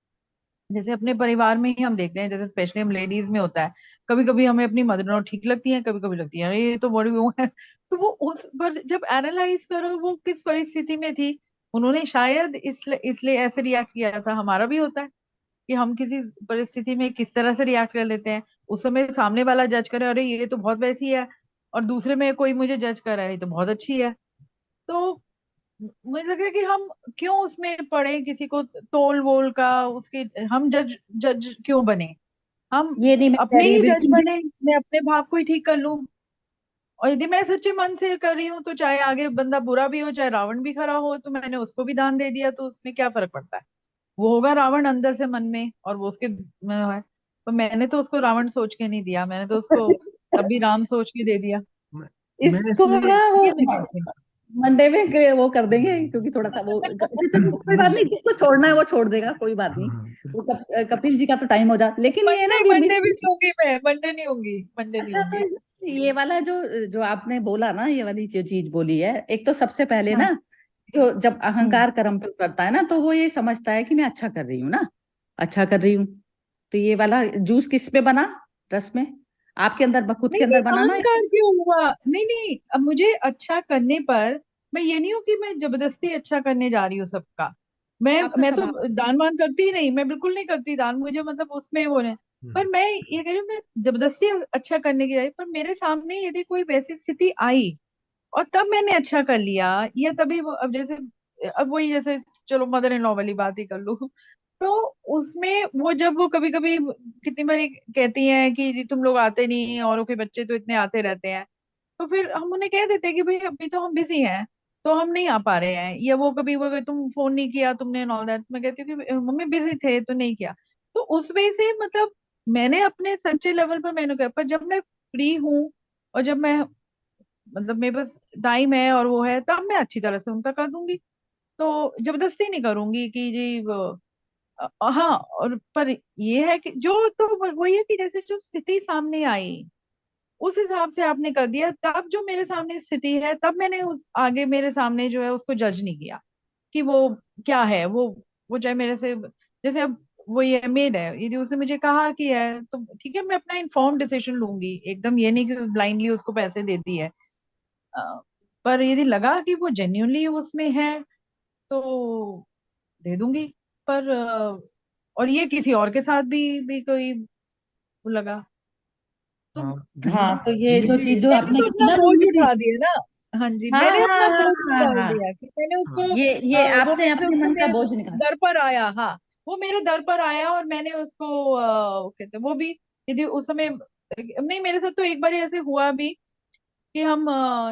जैसे अपने परिवार में ही हम देखते हैं, जैसे स्पेशली हम लेडीज में होता है, कभी कभी हमें अपनी मदर इन लॉ ठीक लगती है, कभी कभी लगती है अरे ये तो बड़ी वो है। तो वो उस पर जब एनालाइज करो वो किस परिस्थिति में थी, उन्होंने शायद इसलिए इसलिए ऐसे रिएक्ट किया था। हमारा भी होता है कि हम किसी परिस्थिति में किस तरह से रिएक्ट कर लेते हैं। उस समय सामने वाला जज करे अरे ये तो बहुत वैसी है, और दूसरे में कोई मुझे जज कर रहा है ये तो बहुत अच्छी है। तो मुझे लगता है कि हम क्यों उसमें पड़े किसी को तोल वोल का, उसके हम जज जज क्यों बने। हम ये नहीं मैं कह अपने रही ही जज बिल्कुल भी। बने, मैं अपने भाव को ही ठीक कर लूं। और यदि मैं सच्चे मन से कर रही हूँ तो चाहे आगे बंदा बुरा भी हो, चाहे रावण भी खरा हो, तो मैंने उसको भी दान दे दिया, तो उसमें क्या फर्क पड़ता है। वो होगा रावण अंदर से मन में, और वो उसके में है। पर मैंने तो उसको रावण सोच के नहीं दिया, मैंने तो उसको तब भी राम सोच के दे दिया। मैं इसको इसमें ना वो ये मैं कहती हूँ। मंडे में वो कर देंगे, क्योंकि थोड़ा सा वो अच्छा चलो कोई बात नहीं, जिसको छोड़ना है वो छोड़ देगा, कोई बात हाँ नहीं। हाँ वो कपिल जी का तो टाइम हो जा, लेकिन ये है ना मंडे भी मंडे भी नहीं होंगी, मैं मंडे नहीं होंगी, मंडे नहीं अच्छा, होंगी। तो ये वाला जो जो आपने बोला ना, ये वाली जो चीज बोली है, एक तो सबसे पहले हाँ। ना, जो जब हम्म। अहंकार कर्म पे करता है ना, तो वो ये समझता है कि मैं अच्छा कर रही हूँ ना, अच्छा कर रही हूँ। तो ये वाला जूस किस पे बना, रस में, आपके अंदर खुद नहीं के नहीं, अंदर बनाना है। अहंकार क्यों हुआ? नहीं नहीं, अब मुझे अच्छा करने पर, मैं ये नहीं हूँ कि मैं जबरदस्ती अच्छा करने जा रही हूँ सबका। आपका मैं तो स्वभाव। दान वान करती ही नहीं, मैं बिल्कुल नहीं करती दान, मुझे मतलब उसमें वो नहीं। पर मैं ये कह रही हूँ, मैं जबरदस्ती अच्छा करने की जाए, पर मेरे सामने यदि कोई वैसी स्थिति आई और तब मैंने अच्छा कर लिया, या तभी वो, अब जैसे अब वही जैसे, चलो मदर इन लॉ वाली बात ही कर लूं, तो उसमें वो जब वो कभी कभी कितनी बारी कहती हैं कि जी तुम लोग आते नहीं, औरों के बच्चे तो इतने आते रहते हैं, तो फिर हम उन्हें कह देते हैं कि भाई अभी तो हम बिजी हैं, तो हम नहीं आ पा रहे हैं। या वो कभी वो तुम फोन नहीं किया तुमने, ऑल दैट, मैं कहती हूँ कि मम्मी बिजी थे तो नहीं किया। तो उस वजह से मतलब मैंने अपने सच्चे लेवल पर मैंने कहा, पर जब मैं फ्री हूँ और जब मैं मतलब मेरे पास टाइम है और वो है, तब मैं अच्छी तरह से उनका कर दूंगी। तो जबरदस्ती नहीं करूंगी कि जी हाँ, और पर ये है कि जो तो वही है कि जैसे जो स्थिति सामने आई उस हिसाब से आपने कर दिया। तब जो मेरे सामने स्थिति है तब मैंने उस आगे मेरे सामने जो है उसको जज नहीं किया कि वो क्या है। वो चाहे मेरे से, जैसे अब वो ये मेड है, यदि उसने मुझे कहा कि है तो ठीक है, मैं अपना इन्फॉर्म डिसीजन लूंगी, एकदम ये नहीं कि ब्लाइंडली उसको पैसे देती है। अ, पर यदि लगा कि वो जेन्यूनली उसमें है तो दे दूंगी। पर और ये किसी और के साथ भी कोई लगा तो हाँ विमी हाँ, जी, तो ये विमी जो जी चीज जो मैंने आपने तो की अपना ना बोझ रूमी जी। उठा दिया ना। हाँ जी, हाँ मैंने हाँ अपना हाँ बोझ हाँ निकाल हाँ, दिया कि मैंने उसको हाँ ये वो आपने मेरे अपने उस मन का समय बोझ निकाला। दर पर आया। हाँ, वो मेरे दर पर आया और मैंने उसको कहते वो भी, यदि उस समय नहीं, मेरे साथ तो एक बार ऐसे हुआ भी कि हम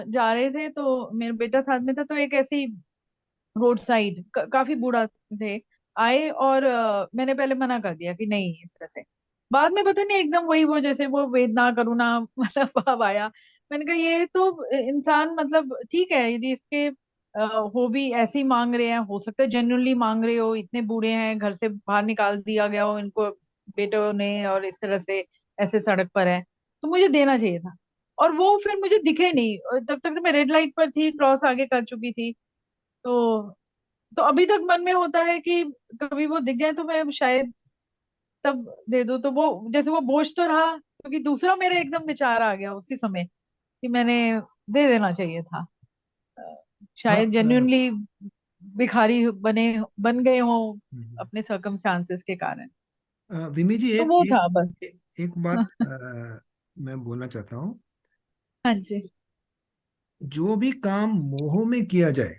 जा रहे थे तो मेरा बेटा साथ में था, तो एक ऐसी रोड साइड काफी बूढ़ा थे आए, और मैंने पहले मना कर दिया कि नहीं इस तरह से। बाद में पता नहीं एकदम वही वो जैसे वो वेदना करुणा मतलब भाव आया। मैंने कहा ये तो इंसान मतलब ठीक है, यदि इसके हो भी ऐसे ही मांग रहे हैं, हो सकता है जेन्युइनली मांग रहे हो, इतने बूढ़े हैं, घर से बाहर निकाल दिया गया हो इनको बेटों ने, और इस तरह से ऐसे सड़क पर है, तो मुझे देना चाहिए था। और वो फिर मुझे दिखे नहीं, और तब तक तो मैं रेड लाइट पर थी, क्रॉस आगे कर चुकी थी। तो तो अभी तक मन में होता है कि कभी वो दिख जाए तो मैं शायद तब दे दूं, तो वो जैसे वो बोझ तो रहा, क्योंकि दूसरा मेरा एकदम विचार आ गया उसी समय कि मैंने दे देना चाहिए था। हाँ शायद जेन्युइनली भिखारी बन गए हों हम्म। अपने सर्कमस्टांसेस के कारण। विमी जी, तो एक वो एक था बस। एक बात मैं बोलना चाहता हूँ। हाँ जी। जो भी काम मोह में किया जाए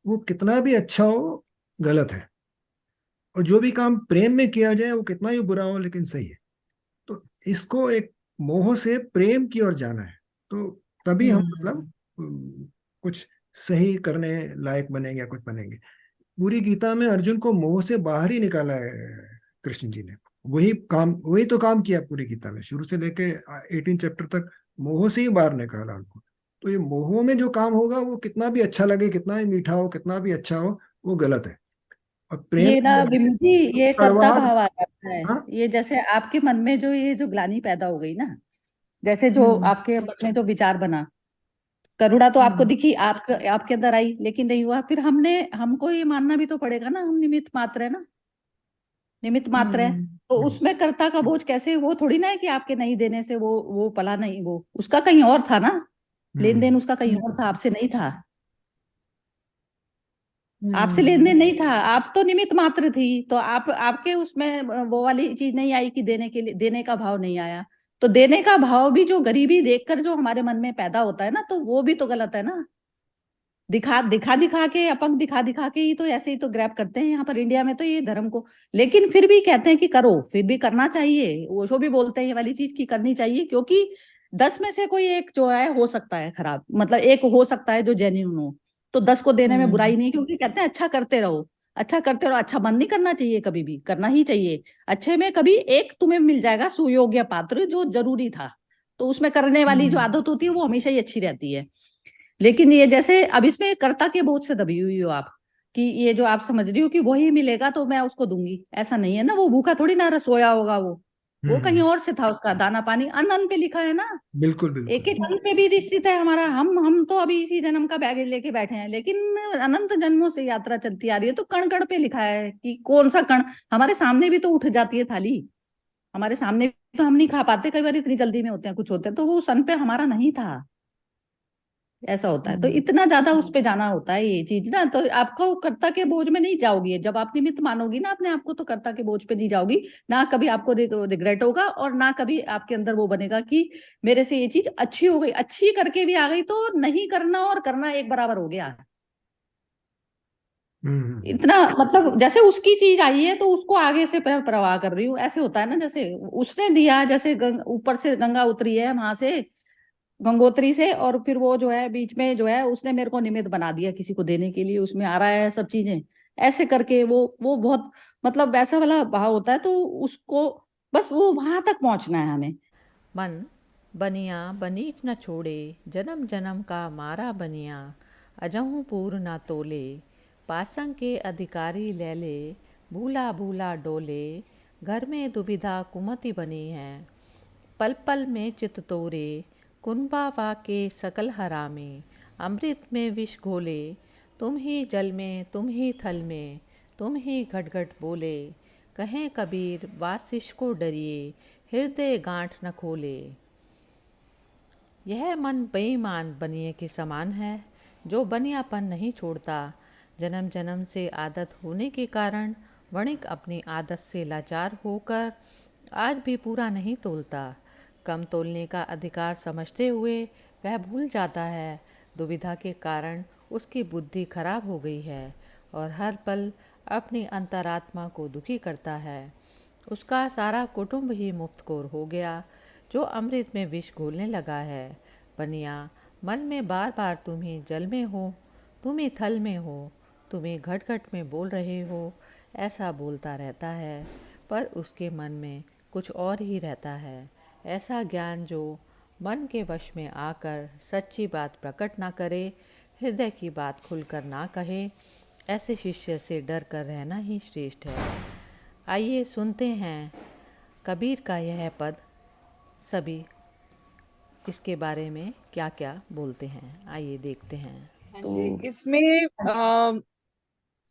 वो कितना भी अच्छा हो गलत है, और जो भी काम प्रेम में किया जाए वो कितना ही बुरा हो लेकिन सही है। तो इसको एक मोह से प्रेम की ओर जाना है, तो तभी हम मतलब हम्म। कुछ सही करने लायक बनेंगे या कुछ बनेंगे। पूरी गीता में अर्जुन को मोह से बाहर ही निकाला है कृष्ण जी ने। वही तो काम किया पूरी गीता में, शुरू से लेके 18 चैप्टर तक मोह से ही बाहर निकाला उनको। तो ये मोह में जो काम होगा वो कितना भी अच्छा लगे, कितना भी मीठा हो, कितना भी अच्छा हो, वो गलत है। और प्रेम ये में ना लगे विमल जी, तो ये कर्ता कड़वा। भाव आ जाता है। हाँ ये जैसे आपके मन में जो ये जो ग्लानि पैदा हो गई ना, जैसे जो हम्म। आपके मन में जो विचार बना, करुणा तो आपको हम्म। दिखी, आपके अंदर आई, लेकिन नहीं हुआ। फिर हमको ये मानना भी तो पड़ेगा ना, हम निमित्त मात्र है ना, निमित्त मात्र है। हम्म। तो उसमें कर्ता का बोझ कैसे, वो थोड़ी ना है कि आपके नहीं देने से वो पला नहीं, वो उसका कहीं और था ना, लेन देन हम्म उसका कहीं और था, आपसे नहीं था। आपसे लेन हम्म। देन नहीं था, आप तो निमित्त मात्र थी। तो आपके उसमें वो वाली चीज नहीं आई कि देने के लिए, देने का भाव नहीं आया। तो देने का भाव भी जो गरीबी देखकर जो हमारे मन में पैदा होता है ना, तो वो भी तो गलत है ना। दिखा दिखा दिखा के, अपंग दिखा दिखा के ही तो ऐसे ही तो ग्रैब करते हैं यहाँ पर इंडिया में तो ये धर्म को। लेकिन फिर भी कहते हैं कि करो, फिर भी करना चाहिए, वो जो भी बोलते हैं ये वाली चीज की करनी चाहिए, क्योंकि 10 में से कोई एक जो है हो सकता है खराब, मतलब एक हो सकता है जो जेन्यून हो। तो 10 को देने में हम्म। बुराई नहीं है, क्योंकि कहते हैं अच्छा करते रहो, अच्छा करते रहो। अच्छा बंद नहीं करना चाहिए, कभी भी करना ही चाहिए। अच्छे में कभी एक तुम्हें मिल जाएगा सुयोग्य पात्र जो जरूरी था, तो उसमें करने वाली जो हम्म। आदत होती है वो हमेशा ही अच्छी रहती है। लेकिन ये जैसे अब इसमें कर्ता के बोझ से दबी हुई हो आप, कि ये जो आप समझ रही हो कि वही मिलेगा तो मैं उसको दूंगी, ऐसा नहीं है ना। वो भूखा थोड़ी ना सोया होगा, वो कहीं हम्म। और से था, उसका दाना पानी अन्न, अन्न पे लिखा है ना। बिल्कुल एक बिल्कुल। एक अन्न पे भी निश्चित है हमारा। हम तो अभी इसी जन्म का बैगेज लेके बैठे हैं, लेकिन अनंत जन्मों से यात्रा चलती आ रही है, तो कण कण पे लिखा है कि कौन सा कण। हमारे सामने भी तो उठ जाती है थाली, हमारे सामने भी तो हम नहीं खा पाते, कई बार इतनी जल्दी में होते हैं, कुछ होते हैं, तो वो सन पे हमारा नहीं था। ऐसा होता है, तो हम्म। इतना ज्यादा उस पे जाना होता है ये चीज ना, तो आपको कर्ता के बोझ में नहीं जाओगी। जब आप निमित्त मानोगी ना अपने आप को, तो कर्ता के बोझ पे नहीं जाओगी। ना कभी आपको रिग्रेट होगा, और ना कभी आपके अंदर वो बनेगा कि मेरे से ये चीज अच्छी हो गई, अच्छी करके भी आ गई तो नहीं करना और करना एक बराबर हो गया। हम्म। इतना मतलब जैसे उसकी चीज आई है तो उसको आगे से प्रवाह कर रही हूँ, ऐसे होता है ना। जैसे उसने दिया, जैसे ऊपर से गंगा उतरी है वहां से, गंगोत्री से, और फिर वो जो है बीच में जो है उसने मेरे को निमित्त बना दिया किसी को देने के लिए, उसमें आ रहा है सब चीजें ऐसे करके। वो बहुत मतलब वैसा वाला भाव होता है, तो उसको बस वो वहां तक पहुंचना है हमें। मन बनिया बनीच न छोड़े, जन्म जन्म का मारा बनिया, अजहूँ पूर न तोले, पासंग के अधिकारी ले ले, भूला भूला डोले, घर में दुविधा कुमति बनी है। पल पल में चित तोरे, कुंभा के सकल हरामे। अमृत में विष घोले, तुम ही जल में तुम ही थल में, तुम ही घट घट बोले। कहें कबीर वासिष्ठ को डरिए, हृदय गांठ न खोले। यह मन बेईमान बनिए के समान है, जो बनियापन नहीं छोड़ता। जन्म जन्म से आदत होने के कारण वणिक अपनी आदत से लाचार होकर आज भी पूरा नहीं तोलता। कम तोलने का अधिकार समझते हुए वह भूल जाता है दुविधा के कारण उसकी बुद्धि खराब हो गई है और हर पल अपनी अंतरात्मा को दुखी करता है। उसका सारा कुटुंब ही मुफ्तखोर हो गया, जो अमृत में विष घोलने लगा है। बनिया मन में बार बार तुम ही जल में हो, तुम ही थल में हो, तुम ही घट घट में बोल रहे हो, ऐसा बोलता रहता है, पर उसके मन में कुछ और ही रहता है। ऐसा ज्ञान जो मन के वश में आकर सच्ची बात प्रकट ना करे, हृदय की बात खुलकर ना कहे, ऐसे शिष्य से डर कर रहना ही श्रेष्ठ है। आइए सुनते हैं कबीर का यह पद, सभी इसके बारे में क्या क्या बोलते हैं, आइए देखते हैं। हाँ तो जी, इसमें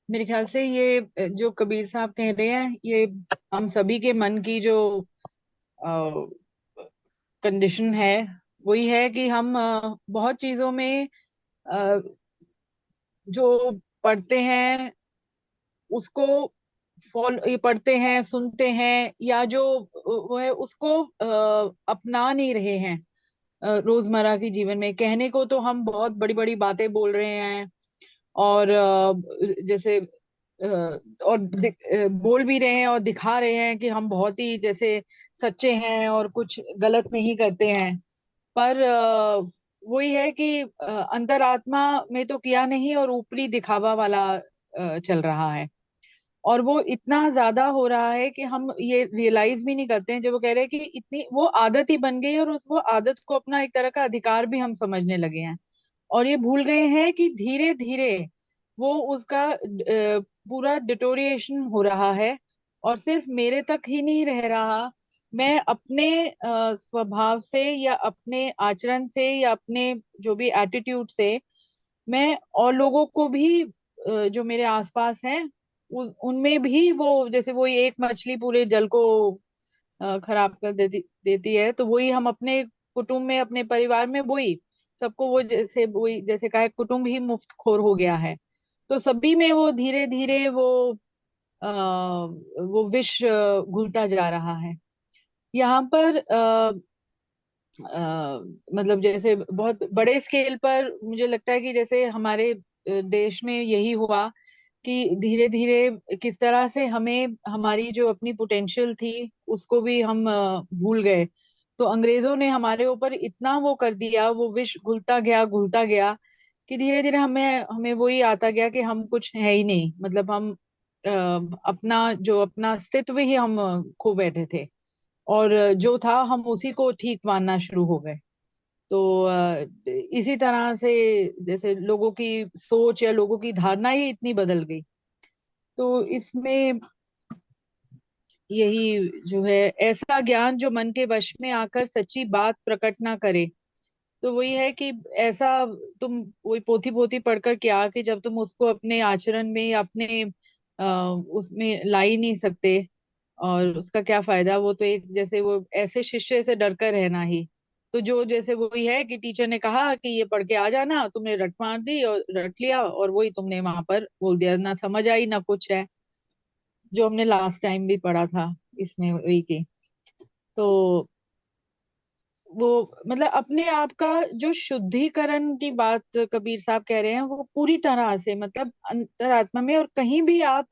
मेरे ख्याल से ये जो कबीर साहब कह रहे हैं, ये हम सभी के मन की जो कंडीशन है, वही है कि हम बहुत चीजों में अ, जो पढ़ते हैं उसको फॉलो, ये पढ़ते हैं सुनते हैं, या जो वो है उसको अपना नहीं रहे हैं। रोजमर्रा के जीवन में कहने को तो हम बहुत बड़ी बड़ी बातें बोल रहे हैं, और जैसे और बोल भी रहे हैं और दिखा रहे हैं कि हम बहुत ही जैसे सच्चे हैं और कुछ गलत नहीं करते हैं। पर वही है कि अंतरात्मा में तो किया नहीं, और ऊपरी दिखावा वाला चल रहा है। और वो इतना ज्यादा हो रहा है कि हम ये रियलाइज भी नहीं करते हैं, जब वो कह रहे हैं कि इतनी वो आदत ही बन गई है, और उस वो आदत को अपना एक तरह का अधिकार भी हम समझने लगे हैं। और ये भूल गए हैं कि धीरे धीरे वो उसका पूरा डिटोरिएशन हो रहा है, और सिर्फ मेरे तक ही नहीं रह रहा। मैं अपने स्वभाव से या अपने आचरण से या अपने जो भी एटीट्यूड से मैं और लोगों को भी जो मेरे आसपास हैं उनमें भी वो, जैसे वही एक मछली पूरे जल को खराब कर देती है, तो वही हम अपने कुटुंब में अपने परिवार में वही सबको वो जैसे वही जैसे कहा कुटुंब ही मुफ्तखोर हो गया है। तो सभी में वो धीरे धीरे वो विष घुलता जा रहा है। यहाँ पर मतलब जैसे बहुत बड़े स्केल पर मुझे लगता है कि जैसे हमारे देश में यही हुआ कि धीरे धीरे किस तरह से हमें हमारी जो अपनी पोटेंशियल थी उसको भी हम भूल गए। तो अंग्रेजों ने हमारे ऊपर इतना वो कर दिया, वो विष घुलता गया कि धीरे धीरे हमें हमें वही आता गया कि हम कुछ है ही नहीं, मतलब हम अपना जो अपना अस्तित्व ही हम खो बैठे थे, और जो था हम उसी को ठीक मानना शुरू हो गए। तो इसी तरह से जैसे लोगों की सोच या लोगों की धारणा ही इतनी बदल गई। तो इसमें यही जो है, ऐसा ज्ञान जो मन के वश में आकर सच्ची बात प्रकट ना करे। तो वही है कि ऐसा तुम वही पोथी पोथी पढ़कर क्या, कि जब तुम उसको अपने आचरण में या अपने उसमें ला ही नहीं सकते, और उसका क्या फायदा। वो तो एक जैसे वो ऐसे शिष्य से डर कर रहना ही। तो जो जैसे वही है कि टीचर ने कहा कि ये पढ़ के आ जाना, तुमने रट मार दी और रट लिया, और वही तुमने वहां पर बोल दिया, ना समझ आई ना कुछ है, जो हमने लास्ट टाइम भी पढ़ा था इसमें वही की। तो वो मतलब अपने आप का जो शुद्धिकरण की बात कबीर साहब कह रहे हैं, वो पूरी तरह से मतलब अंतरात्मा में, और कहीं भी आप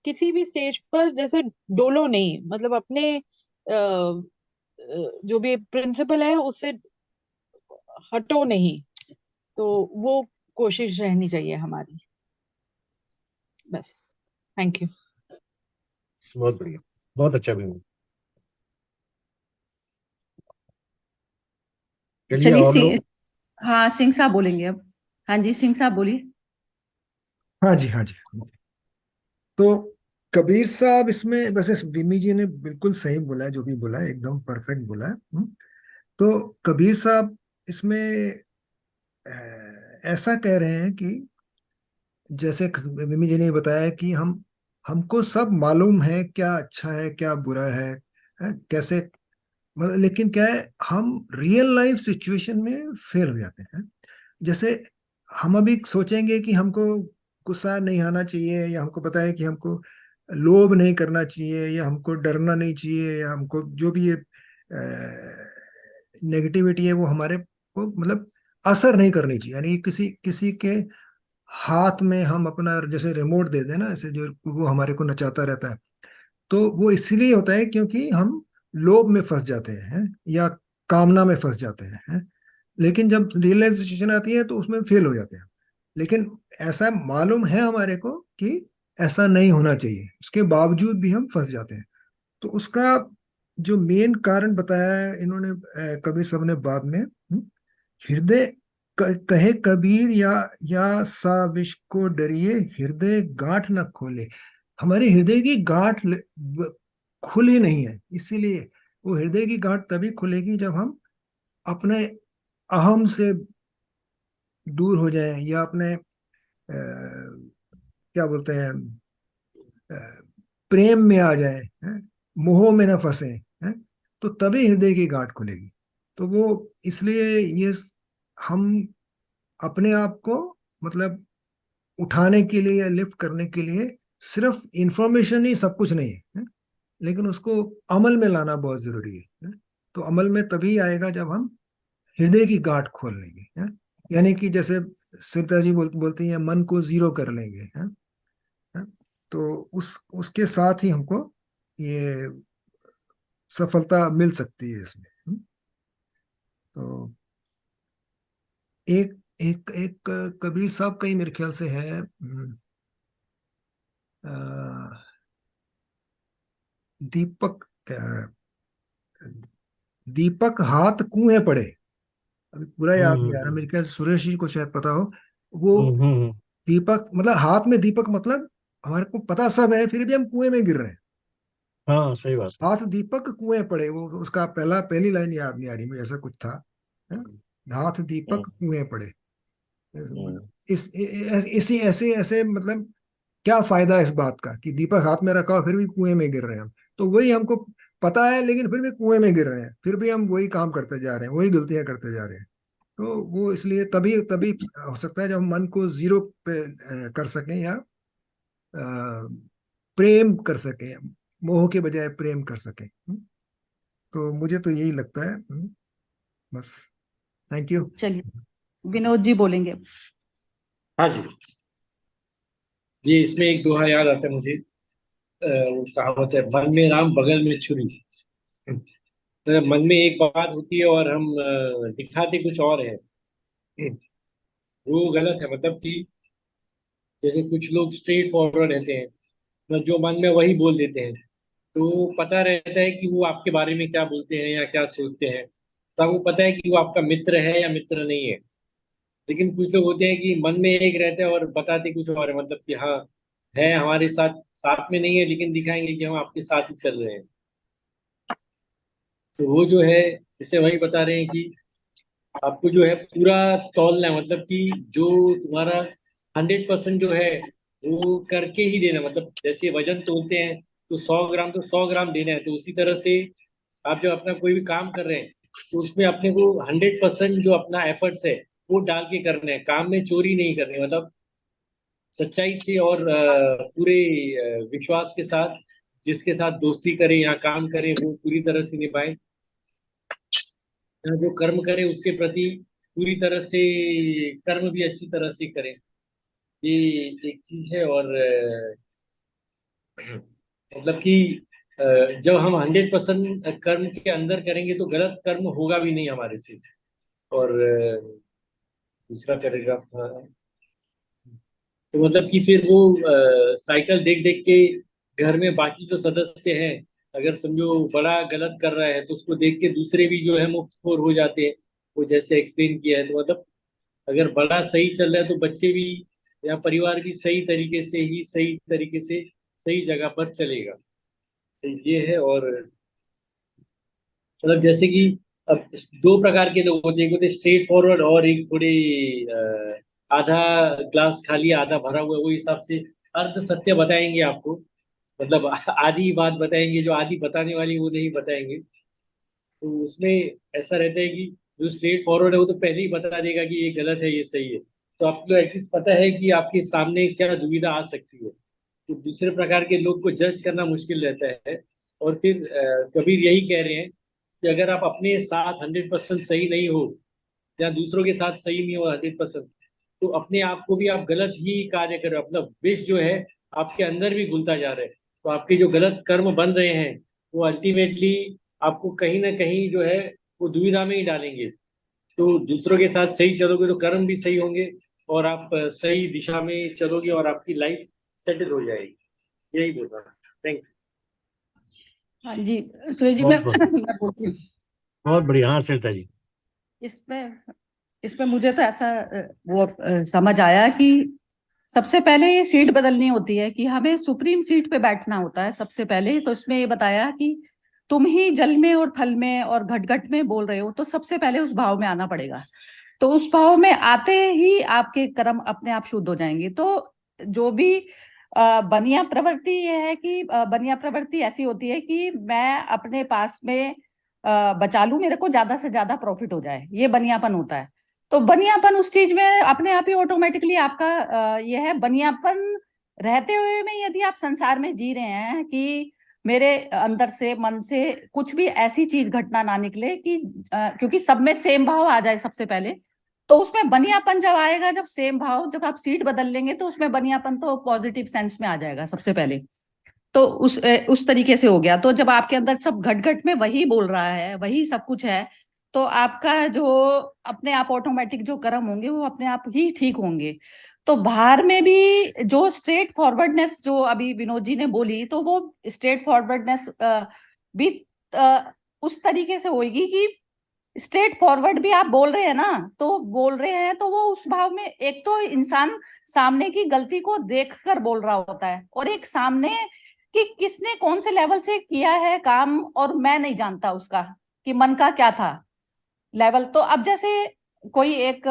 किसी भी स्टेज पर जैसे डोलो नहीं, मतलब अपने जो भी प्रिंसिपल है उससे हटो नहीं। तो वो कोशिश रहनी चाहिए हमारी। बस। Thank you. बहुत बढ़िया, बहुत अच्छा भी। चलिए चलिए और लोग। हाँ, सिंह साहब बोलेंगे अब। हाँ जी, सिंह साहब बोलिए। हाँ जी, हाँ जी। तो कबीर साहब इसमें, वैसे विमी जी ने बिल्कुल सही बोला है, जो भी बोला है एकदम परफेक्ट बोला है। तो कबीर साहब इसमें ऐसा कह रहे हैं कि जैसे विमी जी ने बताया कि हमको सब मालूम है क्या अच्छा है क्या बुरा है, कैसे, मतलब लेकिन क्या है, हम रियल लाइफ सिचुएशन में फेल हो जाते हैं। जैसे हम अभी सोचेंगे कि हमको गुस्सा नहीं आना चाहिए, या हमको पता है कि हमको लोभ नहीं करना चाहिए, या हमको डरना नहीं चाहिए, या हमको जो भी ये नेगेटिविटी है वो हमारे को मतलब असर नहीं करनी चाहिए। यानी किसी किसी के हाथ में हम अपना जैसे रिमोट दे दें ना, ऐसे जो वो हमारे को नचाता रहता है, तो वो इसलिए होता है क्योंकि हम लोभ में फंस जाते हैं या कामना में फंस जाते हैं। लेकिन जब रियल लाइफ सिचुएशन आती है तो उसमें फेल हो जाते हैं। लेकिन ऐसा मालूम है हमारे को कि ऐसा नहीं होना चाहिए, उसके बावजूद भी हम फंस जाते हैं। तो उसका जो मेन कारण बताया है इन्होंने, कबीर साहब ने बाद में, हृदय कहे कबीर या सा विष को डरिए, हृदय गांठ न खोले। हमारे हृदय की गांठ खुली नहीं है, इसीलिए वो हृदय की गांठ तभी खुलेगी जब हम अपने अहम से दूर हो जाएं, या अपने क्या बोलते हैं, अ, प्रेम में आ जाएं, हैं? मोह में ना फंसे हैं? तो तभी हृदय की गांठ खुलेगी। तो वो इसलिए ये हम अपने आप को मतलब उठाने के लिए या लिफ्ट करने के लिए सिर्फ इंफॉर्मेशन ही सब कुछ नहीं है, लेकिन उसको अमल में लाना बहुत जरूरी है। तो अमल में तभी आएगा जब हम हृदय की गांठ खोल लेंगे, है? यानी कि जैसे सीता जी बोलती हैं, मन को जीरो कर लेंगे, है? तो उसके साथ ही हमको ये सफलता मिल सकती है इसमें। तो एक एक एक कबीर साहब का ही मेरे ख्याल से है, दीपक, दीपक हाथ कुएं पड़े, अभी पूरा याद नहीं आ रहा, हम्म मेरे ख्याल से सुरेश जी को शायद पता हो। वो हम्म हम्म, हम्म, दीपक मतलब हाथ में दीपक, मतलब हमारे को पता सब है फिर भी हम कुएं में गिर रहे हैं। हाँ सही बात है। हाथ दीपक कुएं पड़े, वो उसका पहली लाइन याद नहीं आ रही मुझे, ऐसा कुछ था, है? हाथ दीपक हम्म, कुएं पड़े। हम्म, इसी ऐसे ऐसे मतलब क्या फायदा इस बात का कि दीपक हाथ में रखा हो फिर भी कुएं में गिर रहे हैं हम। तो वही हमको पता है लेकिन फिर भी कुएं में गिर रहे हैं, फिर भी हम वही काम करते जा रहे हैं, वही गलतियां करते जा रहे हैं। तो वो इसलिए तभी तभी हो सकता है जब हम मन को जीरो पे कर सकें, या प्रेम कर सकें, मोह के बजाय प्रेम कर सकें। तो मुझे तो यही लगता है। बस, थैंक यू। चलिए, विनोद जी बोलेंगे। हाँ जी। ये इसमें एक दोहा याद आता है मुझे। वो कहावत है, मन में राम बगल में छुरी। तो मन में एक बात होती है और हम दिखाते कुछ और है। वो गलत है। मतलब कि जैसे कुछ लोग स्ट्रेट फॉरवर्ड रहते हैं, मतलब जो मन में वही बोल देते हैं, तो पता रहता है कि वो आपके बारे में क्या बोलते हैं या क्या सोचते हैं। तो आपको पता है कि वो आपका मित्र है या मित्र नहीं है। लेकिन कुछ लोग होते हैं कि मन में एक रहते हैं और बताते कुछ और है, मतलब कि हाँ है हमारे साथ, साथ में नहीं है लेकिन दिखाएंगे कि हम आपके साथ ही चल रहे हैं। तो वो जो है, इससे वही बता रहे हैं कि आपको जो है पूरा तौलना है, मतलब कि जो तुम्हारा 100% जो है वो करके ही देना। मतलब जैसे वजन तोलते हैं तो 100 ग्राम तो 100 ग्राम देना है, तो उसी तरह से आप जब अपना कोई भी काम कर रहे हैं तो उसमें अपने को 100% जो अपना एफर्ट्स है वो डाल के करना है। काम में चोरी नहीं करनी, मतलब सच्चाई से और पूरे विश्वास के साथ जिसके साथ दोस्ती करें या काम करें वो पूरी तरह से निभाएं। जो कर्म करे उसके प्रति पूरी तरह से कर्म भी अच्छी तरह से करें। ये एक चीज है। और मतलब कि जब हम 100% कर्म के अंदर करेंगे तो गलत कर्म होगा भी नहीं हमारे से। और दूसरा पैराग्राफ था, तो मतलब कि फिर वो साइकिल देख देख के घर में बाकी जो सदस्य हैं, अगर समझो बड़ा गलत कर रहा है तो उसको देख के दूसरे भी जो है मुफ्तखोर हो जाते हैं। वो जैसे एक्सप्लेन किया है, तो मतलब अगर बड़ा सही चल रहा है तो बच्चे भी या परिवार भी सही तरीके से सही जगह पर चलेगा। तो ये है। और मतलब जैसे कि अब दो प्रकार के लोग होते हैं, एक होते स्ट्रेट फॉरवर्ड और एक थोड़े आधा ग्लास खाली आधा भरा हुआ है, वो हिसाब से अर्ध सत्य बताएंगे आपको। मतलब आधी बात बताएंगे, जो आधी बताने वाली वो नहीं बताएंगे। तो उसमें ऐसा रहता है कि जो स्ट्रेट फॉरवर्ड है वो तो पहले ही बता देगा कि ये गलत है ये सही है, तो आपको एटलीस्ट पता है कि आपके सामने क्या दुविधा आ सकती है। तो दूसरे प्रकार के लोग को जज करना मुश्किल रहता है। और फिर कबीर यही कह रहे हैं कि अगर आप अपने साथ 100% सही नहीं हो या दूसरों के साथ सही नहीं हो 100%, तो अपने आप को भी आप गलत ही कार्य कर रहे हो। मतलब विष जो है आपके अंदर भी घुलता जा रहा है। तो आपके जो गलत कर्म बन रहे हैं वो अल्टीमेटली आपको कहीं ना कहीं जो है वो दुविधा में ही डालेंगे। तो दूसरों के साथ सही चलोगे तो कर्म भी सही होंगे और आप सही दिशा में चलोगे और आपकी लाइफ सेटल हो जाएगी। यही बोल रहा हूँ। Thank you. हाँ जी सुरेश जी, बहुत बहुत मैं बोलती हूँ बहुत बढ़िया। हाँ सरिता जी। इसमें इसमें मुझे तो ऐसा समझ आया कि सबसे पहले ये सीट बदलनी होती है, कि हमें सुप्रीम सीट पे बैठना होता है सबसे पहले। तो इसमें ये बताया कि तुम ही जल में और थल में और घट घट में बोल रहे हो, तो सबसे पहले उस भाव में आना पड़ेगा। तो उस भाव में आते ही आपके कर्म अपने आप शुद्ध हो जाएंगे। तो जो भी बनिया प्रवृत्ति ये है कि बनिया प्रवृत्ति ऐसी होती है कि मैं अपने पास में बचा लूं, मेरे को ज्यादा से ज्यादा प्रॉफिट हो जाए, ये बनियापन होता है। तो बनियापन उस चीज में अपने आप ही ऑटोमेटिकली आपका ये है बनियापन। रहते हुए में यदि आप संसार में जी रहे हैं कि मेरे अंदर से मन से कुछ भी ऐसी चीज घटना ना निकले कि क्योंकि सब में सेम भाव आ जाए सबसे पहले, तो उसमें बनियापन जब आएगा, जब सेम भाव, जब आप सीट बदल लेंगे तो उसमें बनियापन तो पॉजिटिव सेंस में आ जाएगा सबसे पहले। तो उस तरीके से हो गया। तो जब आपके अंदर सब घट घट में वही बोल रहा है, वही सब कुछ है, तो आपका जो अपने आप ऑटोमेटिक जो कर्म होंगे वो अपने आप ही ठीक होंगे। तो बाहर में भी जो स्ट्रेट फॉरवर्डनेस जो अभी विनोद जी ने बोली, तो वो स्ट्रेट फॉरवर्डनेस भी उस तरीके से होगी कि स्ट्रेट फॉरवर्ड भी आप बोल रहे हैं ना, तो बोल रहे हैं तो वो उस भाव में एक तो इंसान सामने की गलती को देखकर बोल रहा होता है, और एक सामने कि किसने कौन से लेवल से किया है काम, और मैं नहीं जानता उसका कि मन का क्या था लेवल। तो अब जैसे कोई एक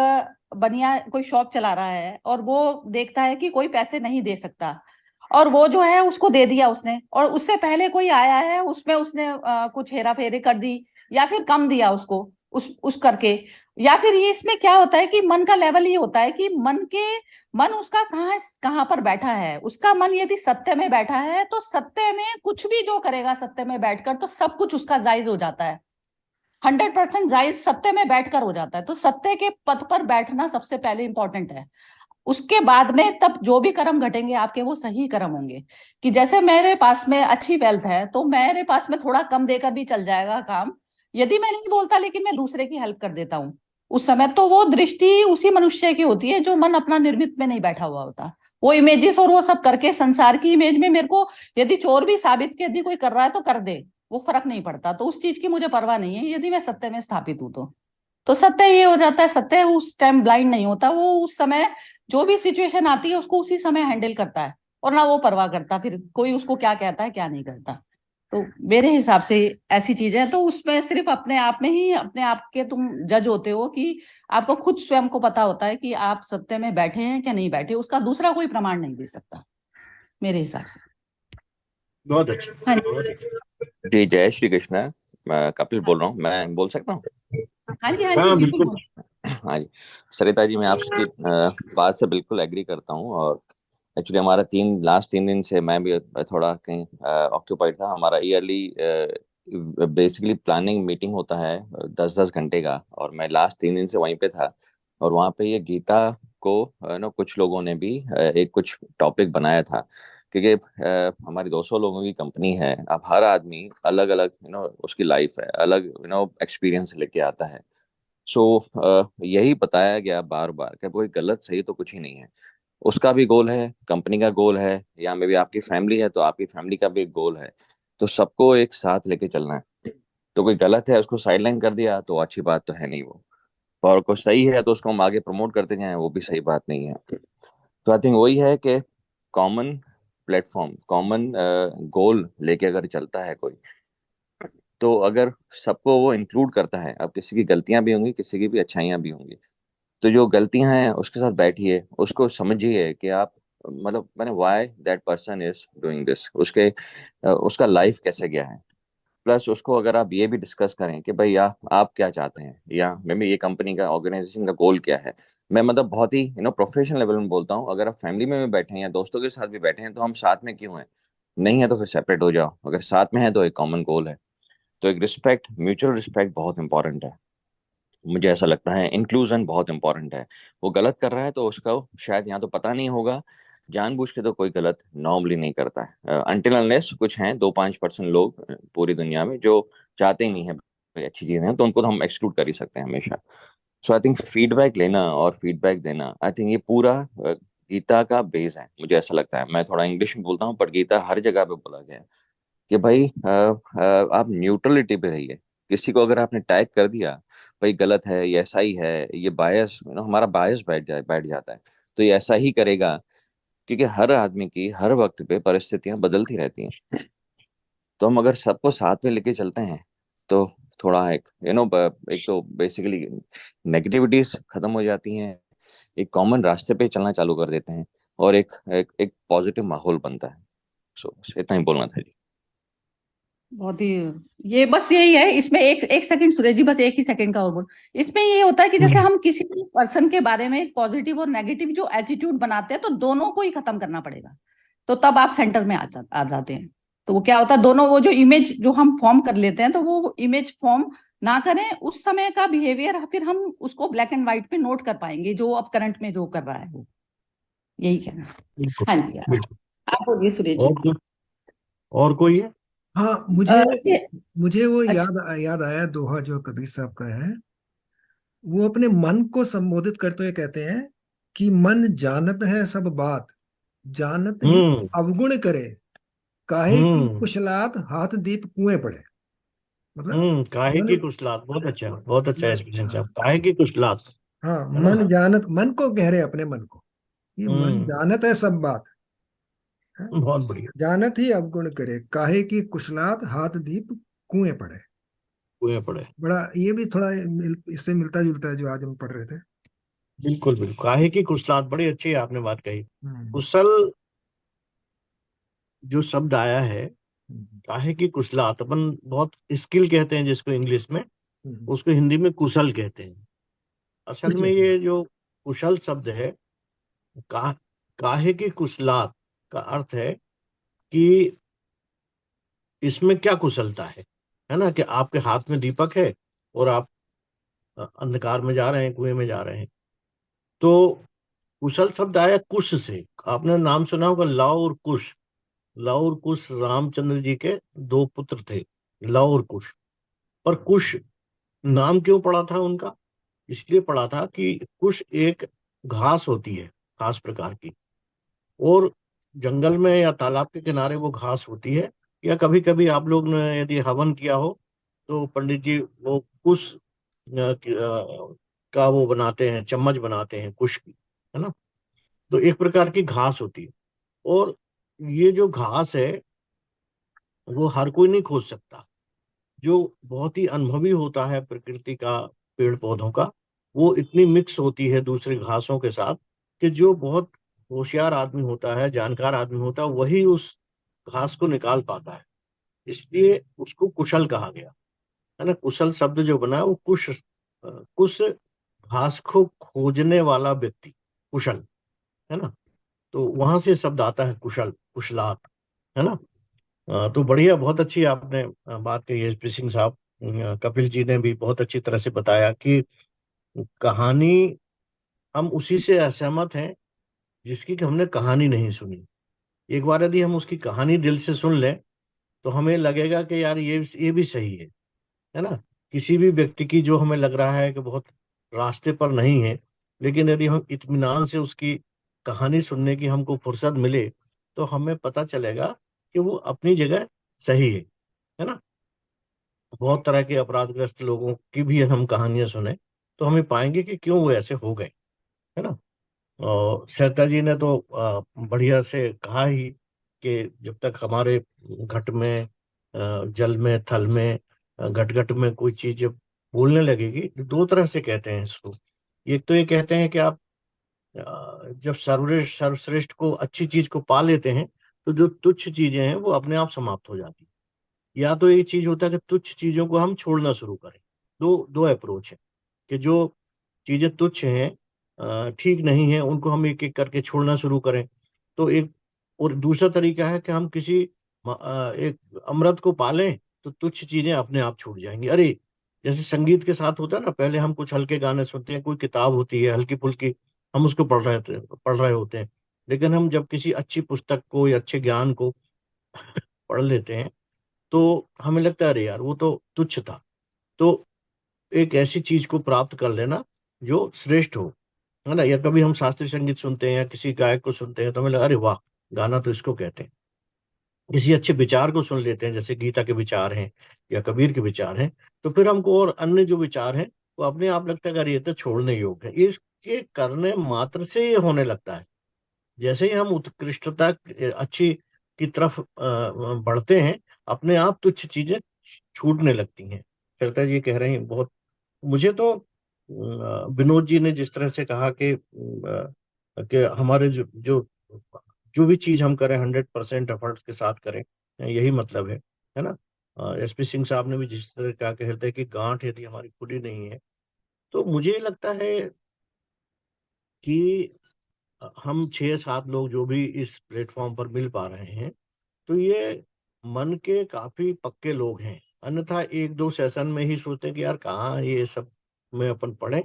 बनिया कोई शॉप चला रहा है और वो देखता है कि कोई पैसे नहीं दे सकता, और वो जो है उसको दे दिया उसने, और उससे पहले कोई आया है उसमें उसने कुछ हेरा फेरी कर दी या फिर कम दिया उसको उस करके। या फिर ये इसमें क्या होता है कि मन का लेवल ये होता है कि मन उसका कहाँ कहाँ पर बैठा है। उसका मन यदि सत्य में बैठा है तो सत्य में कुछ भी जो करेगा सत्य में बैठकर, तो सब कुछ उसका जायज हो जाता है। 100% जायज सत्य में बैठकर हो जाता है। तो सत्य के पथ पर बैठना सबसे पहले इंपॉर्टेंट है। उसके बाद में तब जो भी कर्म घटेंगे आपके वो सही कर्म होंगे। कि जैसे मेरे पास में अच्छी वेल्थ है तो मेरे पास में थोड़ा कम देकर भी चल जाएगा काम, यदि मैं नहीं बोलता लेकिन मैं दूसरे की हेल्प कर देता हूँ उस समय, तो वो दृष्टि उसी मनुष्य की होती है जो मन अपना निर्मित में नहीं बैठा हुआ होता। वो इमेजेस और वो सब करके संसार की इमेज में मेरे को यदि चोर भी साबित के यदि कोई कर रहा है तो कर दे, वो फर्क नहीं पड़ता। तो उस चीज की मुझे परवाह नहीं है यदि मैं सत्य में स्थापित हूं तो सत्य ये हो जाता है। सत्य उस टाइम ब्लाइंड नहीं होता, वो उस समय जो भी सिचुएशन आती है उसको उसी समय हैंडल करता है, और ना वो परवाह करता फिर कोई उसको क्या कहता है क्या नहीं करता। तो मेरे हिसाब से ऐसी चीज है। तो उसमें सिर्फ अपने आप में ही अपने आप के तुम जज होते हो कि आपको खुद स्वयं को पता होता है कि आप सत्य में बैठे हैं क्या नहीं बैठे, उसका दूसरा कोई प्रमाण नहीं दे सकता मेरे हिसाब से। बहुत अच्छा। हाँ बहुत अच्छा। जी, जय श्री कृष्ण। मैं कपिल बोल रहा हूँ, मैं बोल सकता हूँ? हाँ जी, हाँ जी, हाँ बिल्कुल बिल्कुल। हाँ जी। सरिता जी, मैं आपकी बात से बिल्कुल एग्री करता हूँ। और एक्चुअली हमारा लास्ट 3 दिन से मैं भी थोड़ा कहीं ऑक्यूपाइड था। हमारा ईयरली बेसिकली प्लानिंग मीटिंग होता है 10-10 घंटे का, और मैं लास्ट 3 दिन से वहीं पे था। और वहाँ पे ये गीता को कुछ लोगों ने भी एक कुछ टॉपिक बनाया था, क्योंकि हमारी 200 लोगों की कंपनी है। अब हर आदमी अलग अलग उसकी लाइफ है, अलग एक्सपीरियंस लेके आता है। सो यही बताया गया बार बार कि कोई गलत सही तो कुछ ही नहीं है। उसका भी गोल है, कंपनी का गोल है, या मे भी आपकी फैमिली है तो आपकी फैमिली का भी एक गोल है। तो सबको एक साथ लेके चलना है। तो कोई गलत है उसको साइडलाइन कर दिया तो अच्छी बात तो है नहीं वो, और कोई सही है तो उसको हम आगे प्रमोट करते जाएं, वो भी सही बात नहीं है। तो आई थिंक वही है कि कॉमन प्लेटफॉर्म, कॉमन गोल लेके अगर चलता है कोई, तो अगर सबको वो इंक्लूड करता है, अब किसी की गलतियां भी होंगी, किसी की भी अच्छाइयां भी होंगी, तो जो गलतियां हैं उसके साथ बैठिए, उसको समझिए कि आप, मतलब मैंने why that person is doing this, उसके उसका लाइफ कैसे गया है। प्लस उसको अगर आप ये भी डिस्कस करें कि भाई आप क्या चाहते हैं, या मे बी ये कंपनी का, ऑर्गेनाइजेशन का गोल क्या है। मैं मतलब बहुत ही प्रोफेशनल लेवल में बोलता हूँ, अगर आप फैमिली में भी बैठे हैं या दोस्तों के साथ भी बैठे हैं, तो हम साथ में क्यों हैं? नहीं है तो फिर सेपरेट हो जाओ, अगर साथ में है तो एक कॉमन गोल है। तो एक रिस्पेक्ट, म्यूचुअल रिस्पेक्ट बहुत इंपॉर्टेंट है। मुझे ऐसा लगता है इंक्लूजन बहुत इंपॉर्टेंट है। वो गलत कर रहा है तो उसका शायद यहाँ तो पता नहीं होगा, जानबूझ के तो कोई गलत नॉर्मली नहीं करता है, अनटिल अनलेस कुछ हैं 2-5% लोग पूरी दुनिया में जो चाहते ही नहीं है कोई अच्छी चीजें हैं, तो उनको तो हम एक्सक्लूड कर ही सकते हैं हमेशा। सो आई थिंक फीडबैक लेना और फीडबैक देना, आई थिंक ये पूरा गीता का बेस है, मुझे ऐसा लगता है। मैं थोड़ा इंग्लिश में बोलता हूँ, पर गीता हर जगह पे बोला गया है कि भाई आप न्यूट्रलिटी पे रहिए। किसी को अगर आपने टैग कर दिया, भाई गलत है, ये ऐसा ही है, ये बायस, हमारा बायस बैठ जाता है, तो ये ऐसा ही करेगा, क्योंकि हर आदमी की हर वक्त पे परिस्थितियां बदलती रहती हैं। तो हम अगर सबको साथ में लेके चलते हैं, तो थोड़ा एक एक तो बेसिकली नेगेटिविटीज खत्म हो जाती हैं, एक कॉमन रास्ते पे चलना चालू कर देते हैं, और एक पॉजिटिव माहौल बनता है। सो इतना ही बोलना था जी। बहुत ही, ये बस यही है इसमें, एक एक सेकंड सूरज जी, बस एक ही सेकंड का और बोल। इसमें ये होता है कि जैसे हम किसी भी पर्सन के बारे में पॉजिटिव और नेगेटिव जो एटीट्यूड बनाते हैं, तो दोनों को ही खत्म करना पड़ेगा। तो तब आप सेंटर में आ जाते हैं। तो वो क्या होता है, दोनों वो जो इमेज जो हम फॉर्म कर लेते हैं, तो वो इमेज फॉर्म ना करें, उस समय का बिहेवियर फिर हम उसको ब्लैक एंड व्हाइट पे नोट कर पाएंगे, जो अब करंट में जो कर रहा है वो। यही कहना। बिल्कुल हाँ जी, बिल्कुल। आप बोलिए सुरेश जी। और कोई, और कोई है? हाँ, मुझे ये मुझे वो अच्छा। याद आया, दोहा जो कबीर साहब का है। वो अपने मन को संबोधित करते हुए कहते हैं कि मन जानत है सब बात, जानत ही हम्म। अवगुण करे, काहे की हम्म। कुशलात हाथ दीप कुएं पड़े। मतलब काहे मन की कुशलात, बहुत अच्छा मन एक्सपीरियंस है, हाँ, काहे की कुशलात। हाँ, है ना? मन जानत, मन को कह रहे हैं, अपने मन को, ये मन हम्म। जानत है सब बात है, बहुत बढ़िया। जानत ही अवगुण करे, काहे की कुशलात हाथ दीप कुएं पड़े। हुए पड़े। बड़ा ये भी थोड़ा इससे मिलता जुलता है जो आज हम पढ़ रहे थे। बिल्कुल बिल्कुल, काहे की कुशलात, बड़ी अच्छी आपने बात कही। हम्म, कुशल जो शब्द आया है, हम्म, काहे की कुशलात, अपन बहुत स्किल कहते हैं जिसको इंग्लिश में, हम्म, उसको हिंदी में कुशल कहते हैं। असल कुछ में ये जो कुशल शब्द है, का, काहे की कुशलात का अर्थ है कि इसमें क्या कुशलता है ना? कि आपके हाथ में दीपक है और आप अंधकार में जा रहे हैं, कुएं में जा रहे हैं। तो कुशल शब्द आया कुश से। आपने नाम सुना होगा लव और कुश। लव और कुश रामचंद्र जी के दो पुत्र थे, लव और कुश। पर कुश नाम क्यों पड़ा था उनका? इसलिए पड़ा था कि कुश एक घास होती है, खास प्रकार की, और जंगल में या तालाब के किनारे वो घास होती है। या कभी कभी आप लोग ने यदि हवन किया हो, तो पंडित जी वो कुश का वो बनाते हैं, चम्मच बनाते हैं कुश की, है ना? तो एक प्रकार की घास होती है। और ये जो घास है वो हर कोई नहीं खोज सकता। जो बहुत ही अनुभवी होता है प्रकृति का, पेड़ पौधों का, वो इतनी मिक्स होती है दूसरी घासों के साथ, कि जो बहुत होशियार आदमी होता है, जानकार आदमी होता है, वही उस घास को निकाल पाता है। इसलिए उसको कुशल कहा गया, है ना? कुशल शब्द जो बना है वो कुश घास को खोजने वाला व्यक्ति, कुशल, है ना? तो वहां से शब्द आता है कुशल, कुशलात, है ना? तो बढ़िया, बहुत अच्छी आपने बात कही है एसपी सिंह साहब। कपिल जी ने भी बहुत अच्छी तरह से बताया कि कहानी, हम उसी से असहमत हैं जिसकी कि हमने कहानी नहीं सुनी। एक बार यदि हम उसकी कहानी दिल से सुन लें, तो हमें लगेगा कि यार ये भी सही है ना? किसी भी व्यक्ति की जो हमें लग रहा है कि बहुत रास्ते पर नहीं है, लेकिन यदि हम इत्मीनान से उसकी कहानी सुनने की हमको फुर्सत मिले, तो हमें पता चलेगा कि वो अपनी जगह सही है ना? बहुत तरह के अपराधग्रस्त लोगों की भी हम कहानियां सुने, तो हमें पाएंगे कि क्यों वो ऐसे हो गए, है ना? और श्वेता जी ने तो बढ़िया से कहा ही कि जब तक हमारे घट में, जल में, थल में, घट घट में कोई चीज जब बोलने लगेगी, तो दो तरह से कहते हैं इसको। एक तो ये कहते हैं कि आप जब सर्वश्रेष्ठ को, अच्छी चीज को पा लेते हैं, तो जो तुच्छ चीजें हैं वो अपने आप समाप्त हो जाती हैं। या तो ये चीज होता है कि तुच्छ चीजों को हम छोड़ना शुरू करें। दो दो अप्रोच है कि जो चीजें तुच्छ हैं, ठीक नहीं है, उनको हम एक एक करके छोड़ना शुरू करें। तो एक, और दूसरा तरीका है कि हम किसी एक अमृत को पालें, तो तुच्छ चीजें अपने आप छूट जाएंगी। अरे, जैसे संगीत के साथ होता है ना, पहले हम कुछ हल्के गाने सुनते हैं, कोई किताब होती है हल्की फुल्की, हम उसको पढ़ रहे होते हैं, लेकिन हम जब किसी अच्छी पुस्तक को या अच्छे ज्ञान को पढ़ लेते हैं, तो हमें लगता है अरे यार वो तो तुच्छ था। तो एक ऐसी चीज को प्राप्त कर लेना जो श्रेष्ठ हो, है ना। या कभी हम शास्त्रीय संगीत सुनते हैं या किसी गायक को सुनते हैं, तो हमें लगा अरे वाह, गाना तो इसको कहते हैं। किसी अच्छे विचार को सुन लेते हैं, जैसे गीता के विचार हैं या कबीर के विचार हैं, तो फिर हमको और अन्य जो विचार हैं वो अपने आप लगता है कि अरे ये तो छोड़ने योग्य है। इसके करने मात्र से ये होने लगता है। जैसे ही हम उत्कृष्टता, अच्छी की तरफ बढ़ते हैं, अपने आप तुच्छ चीजें छूटने लगती हैं। श्वेता जी कह रहे हैं बहुत। मुझे तो विनोद जी ने जिस तरह से कहा कि हमारे जो भी चीज हम करें 100% एफर्ट्स के साथ करें, यही मतलब है ना। एसपी सिंह साहब ने भी जिस तरह कहा, कहते हैं कि गांठ यदि हमारी खुली नहीं है, तो मुझे लगता है कि हम 6-7 लोग जो भी इस प्लेटफॉर्म पर मिल पा रहे हैं, तो ये मन के काफी पक्के लोग हैं। अन्यथा एक दो सेशन में ही सोचते हैं कि यार कहाँ ये सब में अपन पढ़ें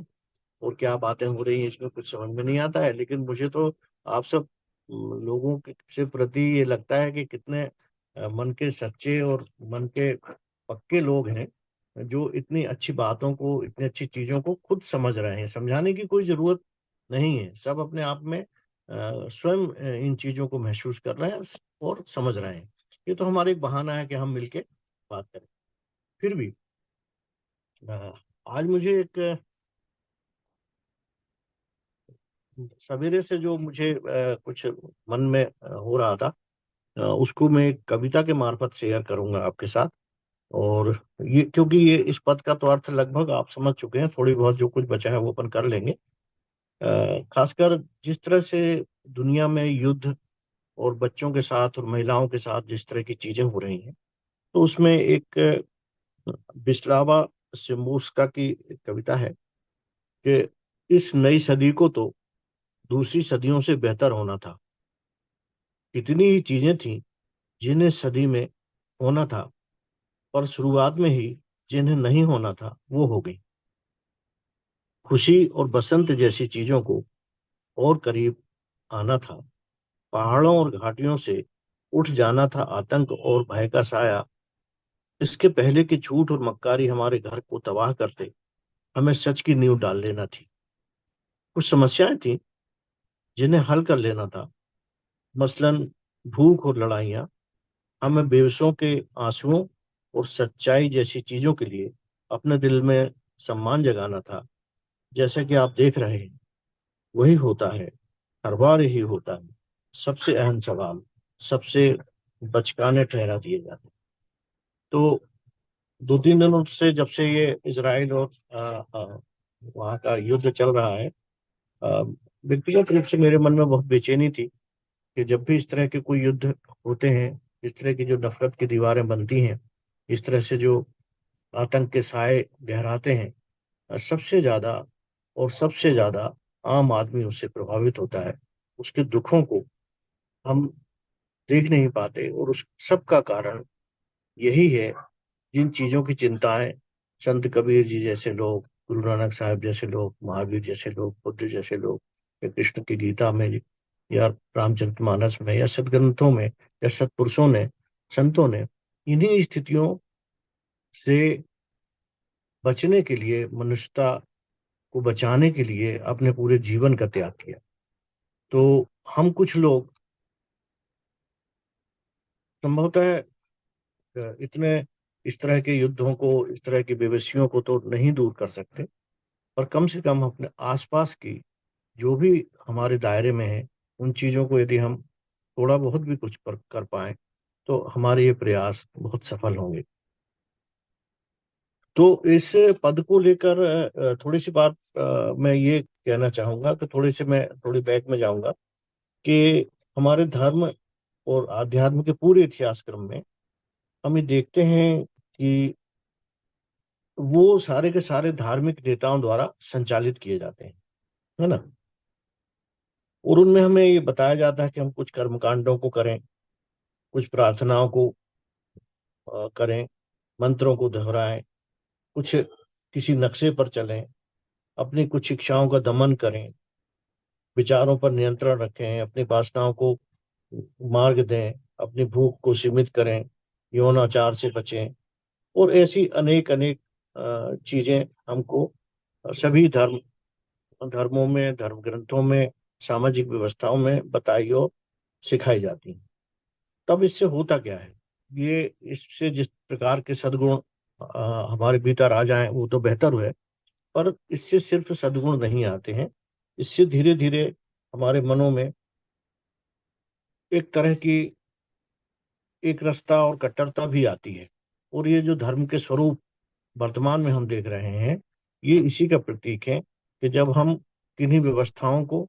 और क्या बातें हो रही हैं, इसमें कुछ समझ में नहीं आता है। लेकिन मुझे तो आप सब लोगों से प्रति ये लगता है कि कितने मन के सच्चे और मन के पक्के लोग हैं, जो इतनी अच्छी बातों को, इतनी अच्छी चीजों को खुद समझ रहे हैं। समझाने की कोई जरूरत नहीं है, सब अपने आप में स्वयं इन चीजों को महसूस कर रहे हैं और समझ रहे हैं। ये तो हमारा एक बहाना है कि हम मिलके बात करें। फिर भी आज मुझे एक सवेरे से जो मुझे कुछ मन में हो रहा था, उसको मैं एक कविता के मार्फत शेयर करूंगा आपके साथ। और ये, क्योंकि ये इस पद का तो अर्थ लगभग आप समझ चुके हैं, थोड़ी बहुत जो कुछ बचा है वो अपन कर लेंगे। खासकर जिस तरह से दुनिया में युद्ध और बच्चों के साथ और महिलाओं के साथ जिस तरह की चीजें हो रही हैं, तो उसमें एक बिस्लावा सिम्बोस्का की एक कविता है कि इस नई सदी को तो दूसरी सदियों से बेहतर होना था। कितनी ही चीजें थी जिन्हें सदी में होना था, पर शुरुआत में ही जिन्हें नहीं होना था वो हो गई। खुशी और बसंत जैसी चीजों को और करीब आना था। पहाड़ों और घाटियों से उठ जाना था आतंक और भय का साया। इसके पहले कि झूठ और मक्कारी हमारे घर को तबाह करते, हमें सच की नींव डाल लेना थी। कुछ समस्याएं थी जिन्हें हल कर लेना था, मसलन भूख और लड़ाइयाँ। हमें बेबसों के आंसुओं और सच्चाई जैसी चीजों के लिए अपने दिल में सम्मान जगाना था। जैसा कि आप देख रहे हैं, वही होता है, हर बार यही होता है। सबसे अहम सवाल सबसे बचकाने ठहरा दिए जाते हैं। तो 2-3 दिनों से, जब से ये इजराइल और वहाँ का युद्ध चल रहा है, अ, व्यक्तिगत रूप से मेरे मन में बहुत बेचैनी थी कि जब भी इस तरह के कोई युद्ध होते हैं, इस तरह की जो नफरत की दीवारें बनती हैं, इस तरह से जो आतंक के साए गहराते हैं, सबसे ज्यादा आम आदमी उससे प्रभावित होता है। उसके दुखों को हम देख नहीं पाते, और उस सब का कारण यही है, जिन चीजों की चिंताएं संत कबीर जी जैसे लोग, गुरु नानक साहब जैसे लोग, महावीर जैसे लोग, बुद्ध जैसे लोग, या कृष्ण की गीता में, या रामचरितमानस में, या सदग्रंथों में, या सत्पुरुषों ने, संतों ने इन्हीं स्थितियों से बचने के लिए, मनुष्यता को बचाने के लिए अपने पूरे जीवन का त्याग किया। तो हम कुछ लोग संभवतः इतने इस तरह के युद्धों को, इस तरह की बेबसियों को तो नहीं दूर कर सकते, पर कम से कम अपने आसपास की जो भी हमारे दायरे में है, उन चीजों को यदि हम थोड़ा बहुत भी कुछ कर पाए तो हमारे ये प्रयास बहुत सफल होंगे। तो इस पद को लेकर थोड़ी सी बात मैं ये कहना चाहूंगा कि मैं थोड़ी बैक में जाऊंगा कि हमारे धर्म और आध्यात्म के पूरे इतिहास क्रम में हम ये देखते हैं कि वो सारे के सारे धार्मिक नेताओं द्वारा संचालित किए जाते हैं, है ना। और उनमें हमें ये बताया जाता है कि हम कुछ कर्मकांडों को करें, कुछ प्रार्थनाओं को करें, मंत्रों को दोहराएं, कुछ किसी नक्शे पर चलें, अपनी कुछ इच्छाओं का दमन करें, विचारों पर नियंत्रण रखें, अपनी वासनाओं को मार्ग दें, अपनी भूख को सीमित करें, यौनाचार से बचें, और ऐसी अनेक अनेक चीजें हमको सभी धर्मों में, धर्म ग्रंथों में, सामाजिक व्यवस्थाओं में बताई और सिखाई जाती हैं। तब इससे होता क्या है, ये इससे जिस प्रकार के सद्गुण हमारे भीतर आ जाएं वो तो बेहतर है, पर इससे सिर्फ सद्गुण नहीं आते हैं। इससे धीरे धीरे हमारे मनों में एक तरह की एक रास्ता और कट्टरता भी आती है। और ये जो धर्म के स्वरूप वर्तमान में हम देख रहे हैं, ये इसी का प्रतीक है कि जब हम किन्हीं व्यवस्थाओं को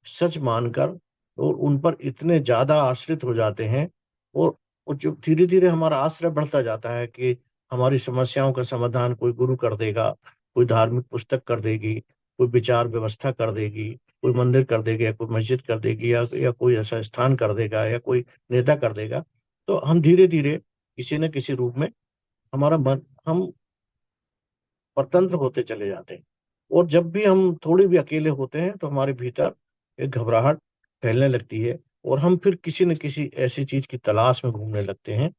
सच मानकर और उन पर इतने ज्यादा आश्रित हो जाते हैं, और जो धीरे धीरे हमारा आश्रय बढ़ता जाता है कि हमारी समस्याओं का समाधान कोई गुरु कर देगा, कोई धार्मिक पुस्तक कर देगी, कोई विचार व्यवस्था कर देगी, कोई मंदिर कर देगी, या कोई मस्जिद कर देगी, या कोई ऐसा स्थान कर देगा, या कोई नेता कर देगा। तो हम धीरे धीरे किसी न किसी रूप में हमारा मन हम स्वतंत्र होते चले जाते हैं। और जब भी हम थोड़े भी अकेले होते हैं तो हमारे भीतर एक घबराहट फैलने लगती है, और हम फिर किसी न किसी ऐसी चीज की तलाश में घूमने लगते हैं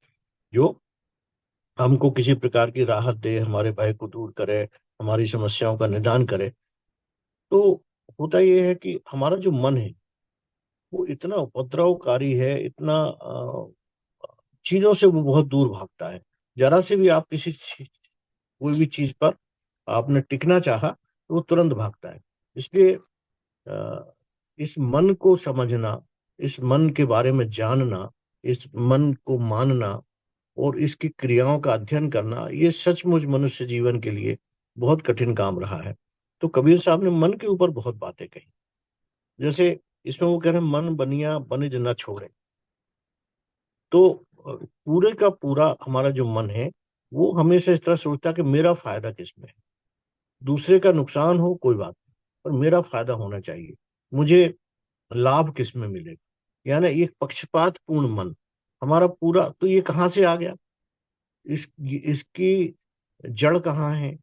जो हमको किसी प्रकार की राहत दे, हमारे भय को दूर करे, हमारी समस्याओं का निदान करे। तो होता यह है कि हमारा जो मन है वो इतना उपद्रवकारी है, इतना चीजों से वो बहुत दूर भागता है। जरा से भी आप कोई भी चीज पर आपने टिकना चाहा तो वो तुरंत भागता है। इसलिए अ, इस मन को समझना, इस मन के बारे में जानना, इस मन को मानना और इसकी क्रियाओं का अध्ययन करना, ये सचमुच मनुष्य जीवन के लिए बहुत कठिन काम रहा है। तो कबीर साहब ने मन के ऊपर बहुत बातें कही। जैसे इसमें वो कह रहे हैं, मन बनिया बनिज न छोड़े। तो पूरे का पूरा हमारा जो मन है वो हमेशा इस तरह सोचता है कि मेरा फायदा किसमें है, दूसरे का नुकसान हो कोई बात नहीं, पर मेरा फायदा होना चाहिए, मुझे लाभ किस में मिलेगा। यानी एक पक्षपात पूर्ण मन हमारा पूरा। तो ये कहाँ से आ गया, इसकी जड़ कहाँ है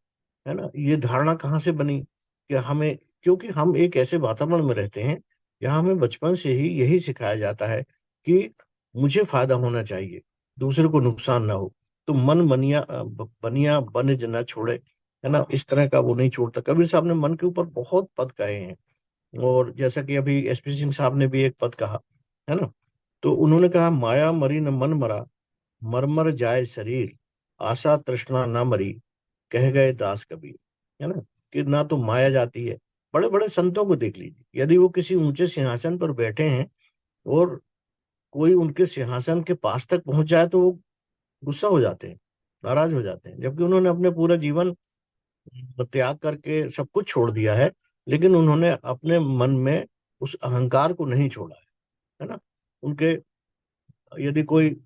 ना, ये धारणा कहाँ से बनी कि हमें, क्योंकि हम एक ऐसे वातावरण में रहते हैं जहाँ हमें बचपन से ही यही सिखाया जाता है कि मुझे फायदा होना चाहिए, दूसरे को नुकसान ना हो। तो मन बनिया बनिज न छोड़े, है ना, इस तरह का वो नहीं छोड़ता। कबीर साहब ने मन के ऊपर बहुत पद कहे हैं। और जैसा कि अभी एसपी सिंह साहब ने भी एक पद कहा, है ना। तो उन्होंने कहा, माया मरी न मन मरा, मरमर जाए शरीर, आशा तृष्णा न मरी, कह गए दास कबीर। है ना, कि ना तो माया जाती है। बड़े बड़े संतों को देख लीजिए, यदि वो किसी ऊंचे सिंहासन पर बैठे हैं और कोई उनके सिंहासन के पास तक पहुंच जाए तो वो गुस्सा हो जाते हैं, नाराज हो जाते हैं, जबकि उन्होंने अपने पूरा जीवन त्याग करके सब कुछ छोड़ दिया है, लेकिन उन्होंने अपने मन में उस अहंकार को नहीं छोड़ा है ना। उनके यदि कोई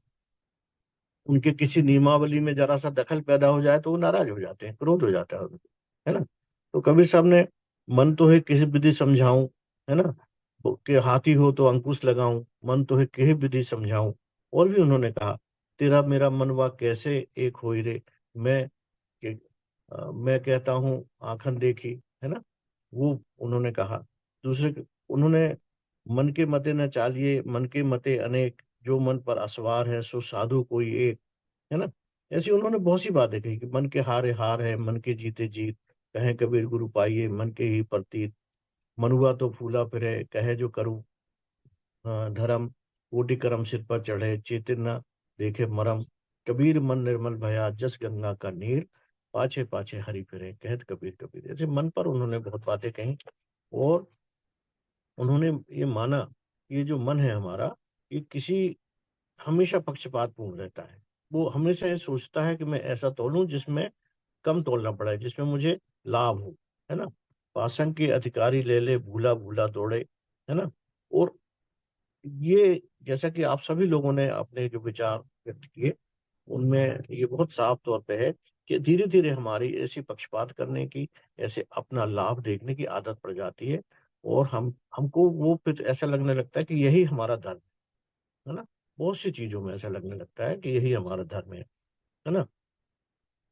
उनके किसी नियमावली में जरा सा दखल पैदा हो जाए तो वो नाराज हो जाते हैं, क्रोध हो जाता है उनको, है ना। तो कबीर साहब ने, मन तो है किसी विधि समझाऊं, है ना, कि हाथी हो तो अंकुश लगाऊं, मन तो है किसी विधि समझाऊं। और भी उन्होंने कहा, तेरा मेरा मनवा कैसे एक होई रे, मैं मैं कहता हूँ आंखन देखी, है ना, वो उन्होंने कहा। उन्होंने, मन के मते न चालिए, मन के मते अनेक, जो मन पर असवार है सो साधु कोई एक, है ना। ऐसी उन्होंने बहुत सी बातें कही कि मन के हारे हार है, मन के जीते जीत, कहे कबीर गुरु पाइए मन के ही प्रतीत, मनुआ तो फूला फिरे, कहे जो करूं धर्म, कोटि करम सिर पर चढ़े, चेतन न देखे मरम, कबीर मन निर्मल भया, जस गंगा का नीर, पाछे पाछे हरि फिरे, कहत कबीर कबीर। ऐसे मन पर उन्होंने बहुत बातें कही। और उन्होंने ये माना, ये जो मन है हमारा, कि किसी हमेशा पक्षपातपूर्ण रहता है। वो हमेशा ये सोचता है कि मैं ऐसा तोलूं जिसमें कम तोलना पड़े, जिसमें मुझे लाभ हो, है ना। पासन के अधिकारी ले ले भूला भूला दौड़े, है ना। और ये जैसा कि आप सभी लोगों ने अपने जो विचार व्यक्त किए, उनमें ये बहुत साफ तौर पे है कि धीरे धीरे हमारी ऐसी पक्षपात करने की, ऐसे अपना लाभ देखने की आदत पड़ जाती है, और हमको वो फिर ऐसा लगने लगता है कि यही हमारा धर्म है ना। बहुत सी चीजों में ऐसा लगने लगता है कि यही हमारा धर्म है ना।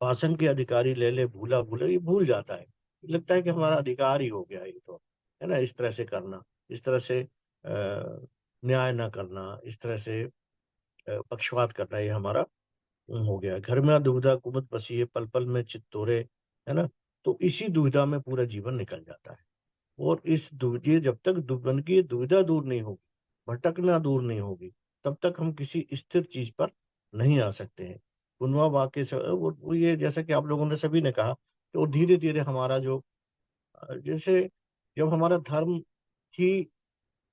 शासन के अधिकारी ले ले भूला भूला, ये भूल जाता है, लगता है कि हमारा अधिकार ही हो गया ये तो, है ना। इस तरह से करना, इस तरह से न्याय न करना, इस तरह से पक्षपात करना, ये हमारा हो गया। घर में दुविधा कुमत बसी है, पल पल में चित तोरे, है ना। तो इसी दुविधा में पूरा जीवन निकल जाता है। और इस दुविधा, जब तक मन की दुविधा दूर नहीं होगी, भटकना दूर नहीं होगी, तब तक हम किसी स्थिर चीज पर नहीं आ सकते हैं। गुनवा वाक्य से वो ये जैसा कि आप लोगों ने सभी ने कहा कि वो धीरे धीरे हमारा जो जैसे जब हमारा धर्म ही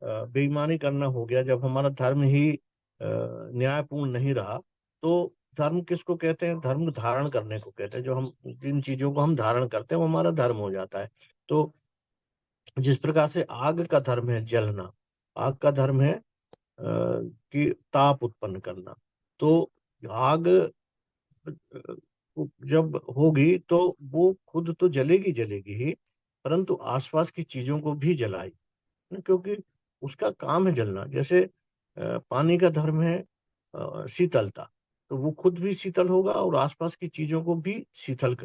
बेईमानी करना हो गया, जब हमारा धर्म ही न्यायपूर्ण नहीं रहा, तो धर्म किसको कहते हैं? धर्म धारण करने को कहते हैं। जो हम जिन चीजों को हम धारण करते हैं वो हमारा धर्म हो जाता है। तो जिस प्रकार से आग का धर्म है जलना, आग का धर्म है कि ताप उत्पन्न करना। तो आग जब होगी तो वो खुद तो जलेगी जलेगी ही, परंतु आसपास की चीजों को भी जलाएगी ना, क्योंकि उसका काम है जलना। जैसे पानी का धर्म है शीतलता, तो वो खुद भी शीतल होगा और आसपास की चीजों को भी शीतल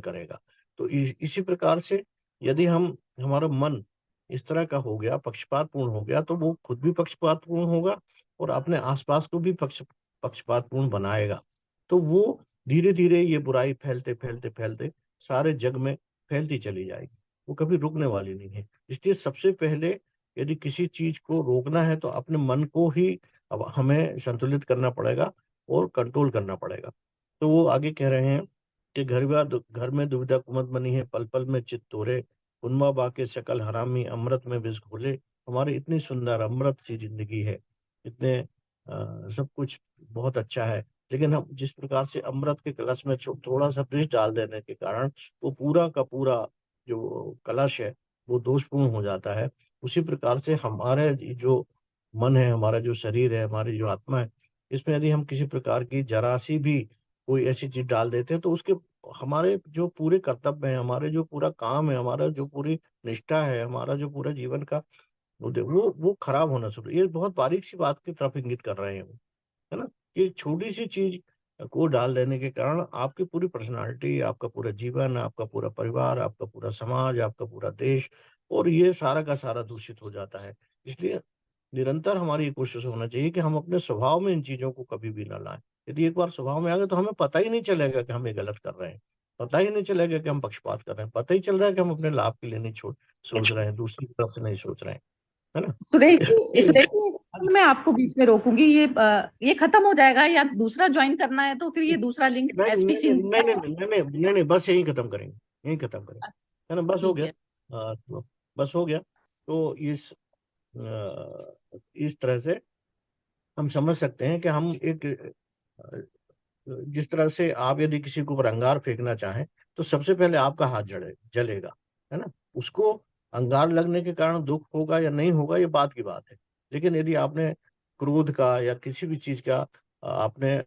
करेगा। तो इसी प्रकार से यदि हमारा मन इस तरह का हो गया, पक्षपातपूर्ण हो गया, तो वो खुद भी पक्षपातपूर्ण होगा और अपने आसपास को भी पक्षपातपूर्ण बनाएगा। तो वो धीरे धीरे ये बुराई फैलते फैलते फैलते सारे जग में फैलती चली जाएगी, वो कभी रुकने वाली नहीं है। इसलिए सबसे पहले यदि किसी चीज को रोकना है तो अपने मन को ही अब हमें संतुलित करना पड़ेगा और कंट्रोल करना पड़ेगा। तो वो आगे कह रहे हैं कि घर में दुविधा कुमत बनी है, पल पल में चित तोरे, उन्मा बाके सकल हरामी, अमृत में विष घोले। हमारी इतनी सुंदर अमृत सी जिंदगी है, इतने सब कुछ बहुत अच्छा है, लेकिन हम जिस प्रकार से अमृत के कलश में थोड़ा सा विष डाल देने के कारण वो पूरा का पूरा जो कलश है वो दोषपूर्ण हो जाता है। उसी प्रकार से हमारे जो मन है, हमारा जो शरीर है, हमारी जो आत्मा है, इसमें यदि हम किसी प्रकार की जरा सी भी कोई ऐसी चीज डाल देते हैं तो उसके हमारे जो पूरे कर्तव्य है, हमारे जो पूरा काम है, हमारा जो पूरी निष्ठा है, हमारा जो पूरा जीवन का वो खराब होना शुरू। ये बहुत बारीक सी बात की तरफ इंगित कर रहे हैं वो, है ना। ये छोटी सी चीज को डाल देने के कारण आपकी पूरी पर्सनालिटी, आपका पूरा जीवन, आपका पूरा परिवार, आपका पूरा समाज, आपका पूरा देश, और ये सारा का सारा दूषित हो जाता है। इसलिए निरंतर हमारी ये कोशिश होना चाहिए कि हम अपने स्वभाव में इन चीजों को कभी भी ना लाएं। यदि एक बार स्वभाव में आ गए तो हमें पता ही नहीं चलेगा कि हम ये गलत कर रहे हैं, पता ही नहीं चलेगा कि हम पक्षपात कर रहे हैं, पता ही चल रहा है कि हम अपने लाभ के लिए नहीं सोच रहे हैं, दूसरी तरफ से नहीं सोच रहे हैं, है ना। सुरेश जी, मैं आपको बीच में रोकूंगी। ये खत्म हो जाएगा या दूसरा ज्वाइन करना है तो फिर ये दूसरा लिंक नहीं एसपी नहीं सिंह नहीं नहीं नहीं नहीं नहीं नहीं, बस यही खत्म करेंगे, यही खत्म करेंगे, है ना। बस हो ठीक गया। है। तो बस हो गया। तो इस तरह से हम समझ सकते हैं कि हम एक जिस तरह से आप यदि किसी को ऊपर अंगार फेंकना चाहें तो सबसे पहले आपका हाथ जलेगा, है ना। उसको अंगार लगने के कारण दुख होगा या नहीं होगा ये बात की बात है, लेकिन यदि आपने क्रोध का या किसी भी चीज का आपने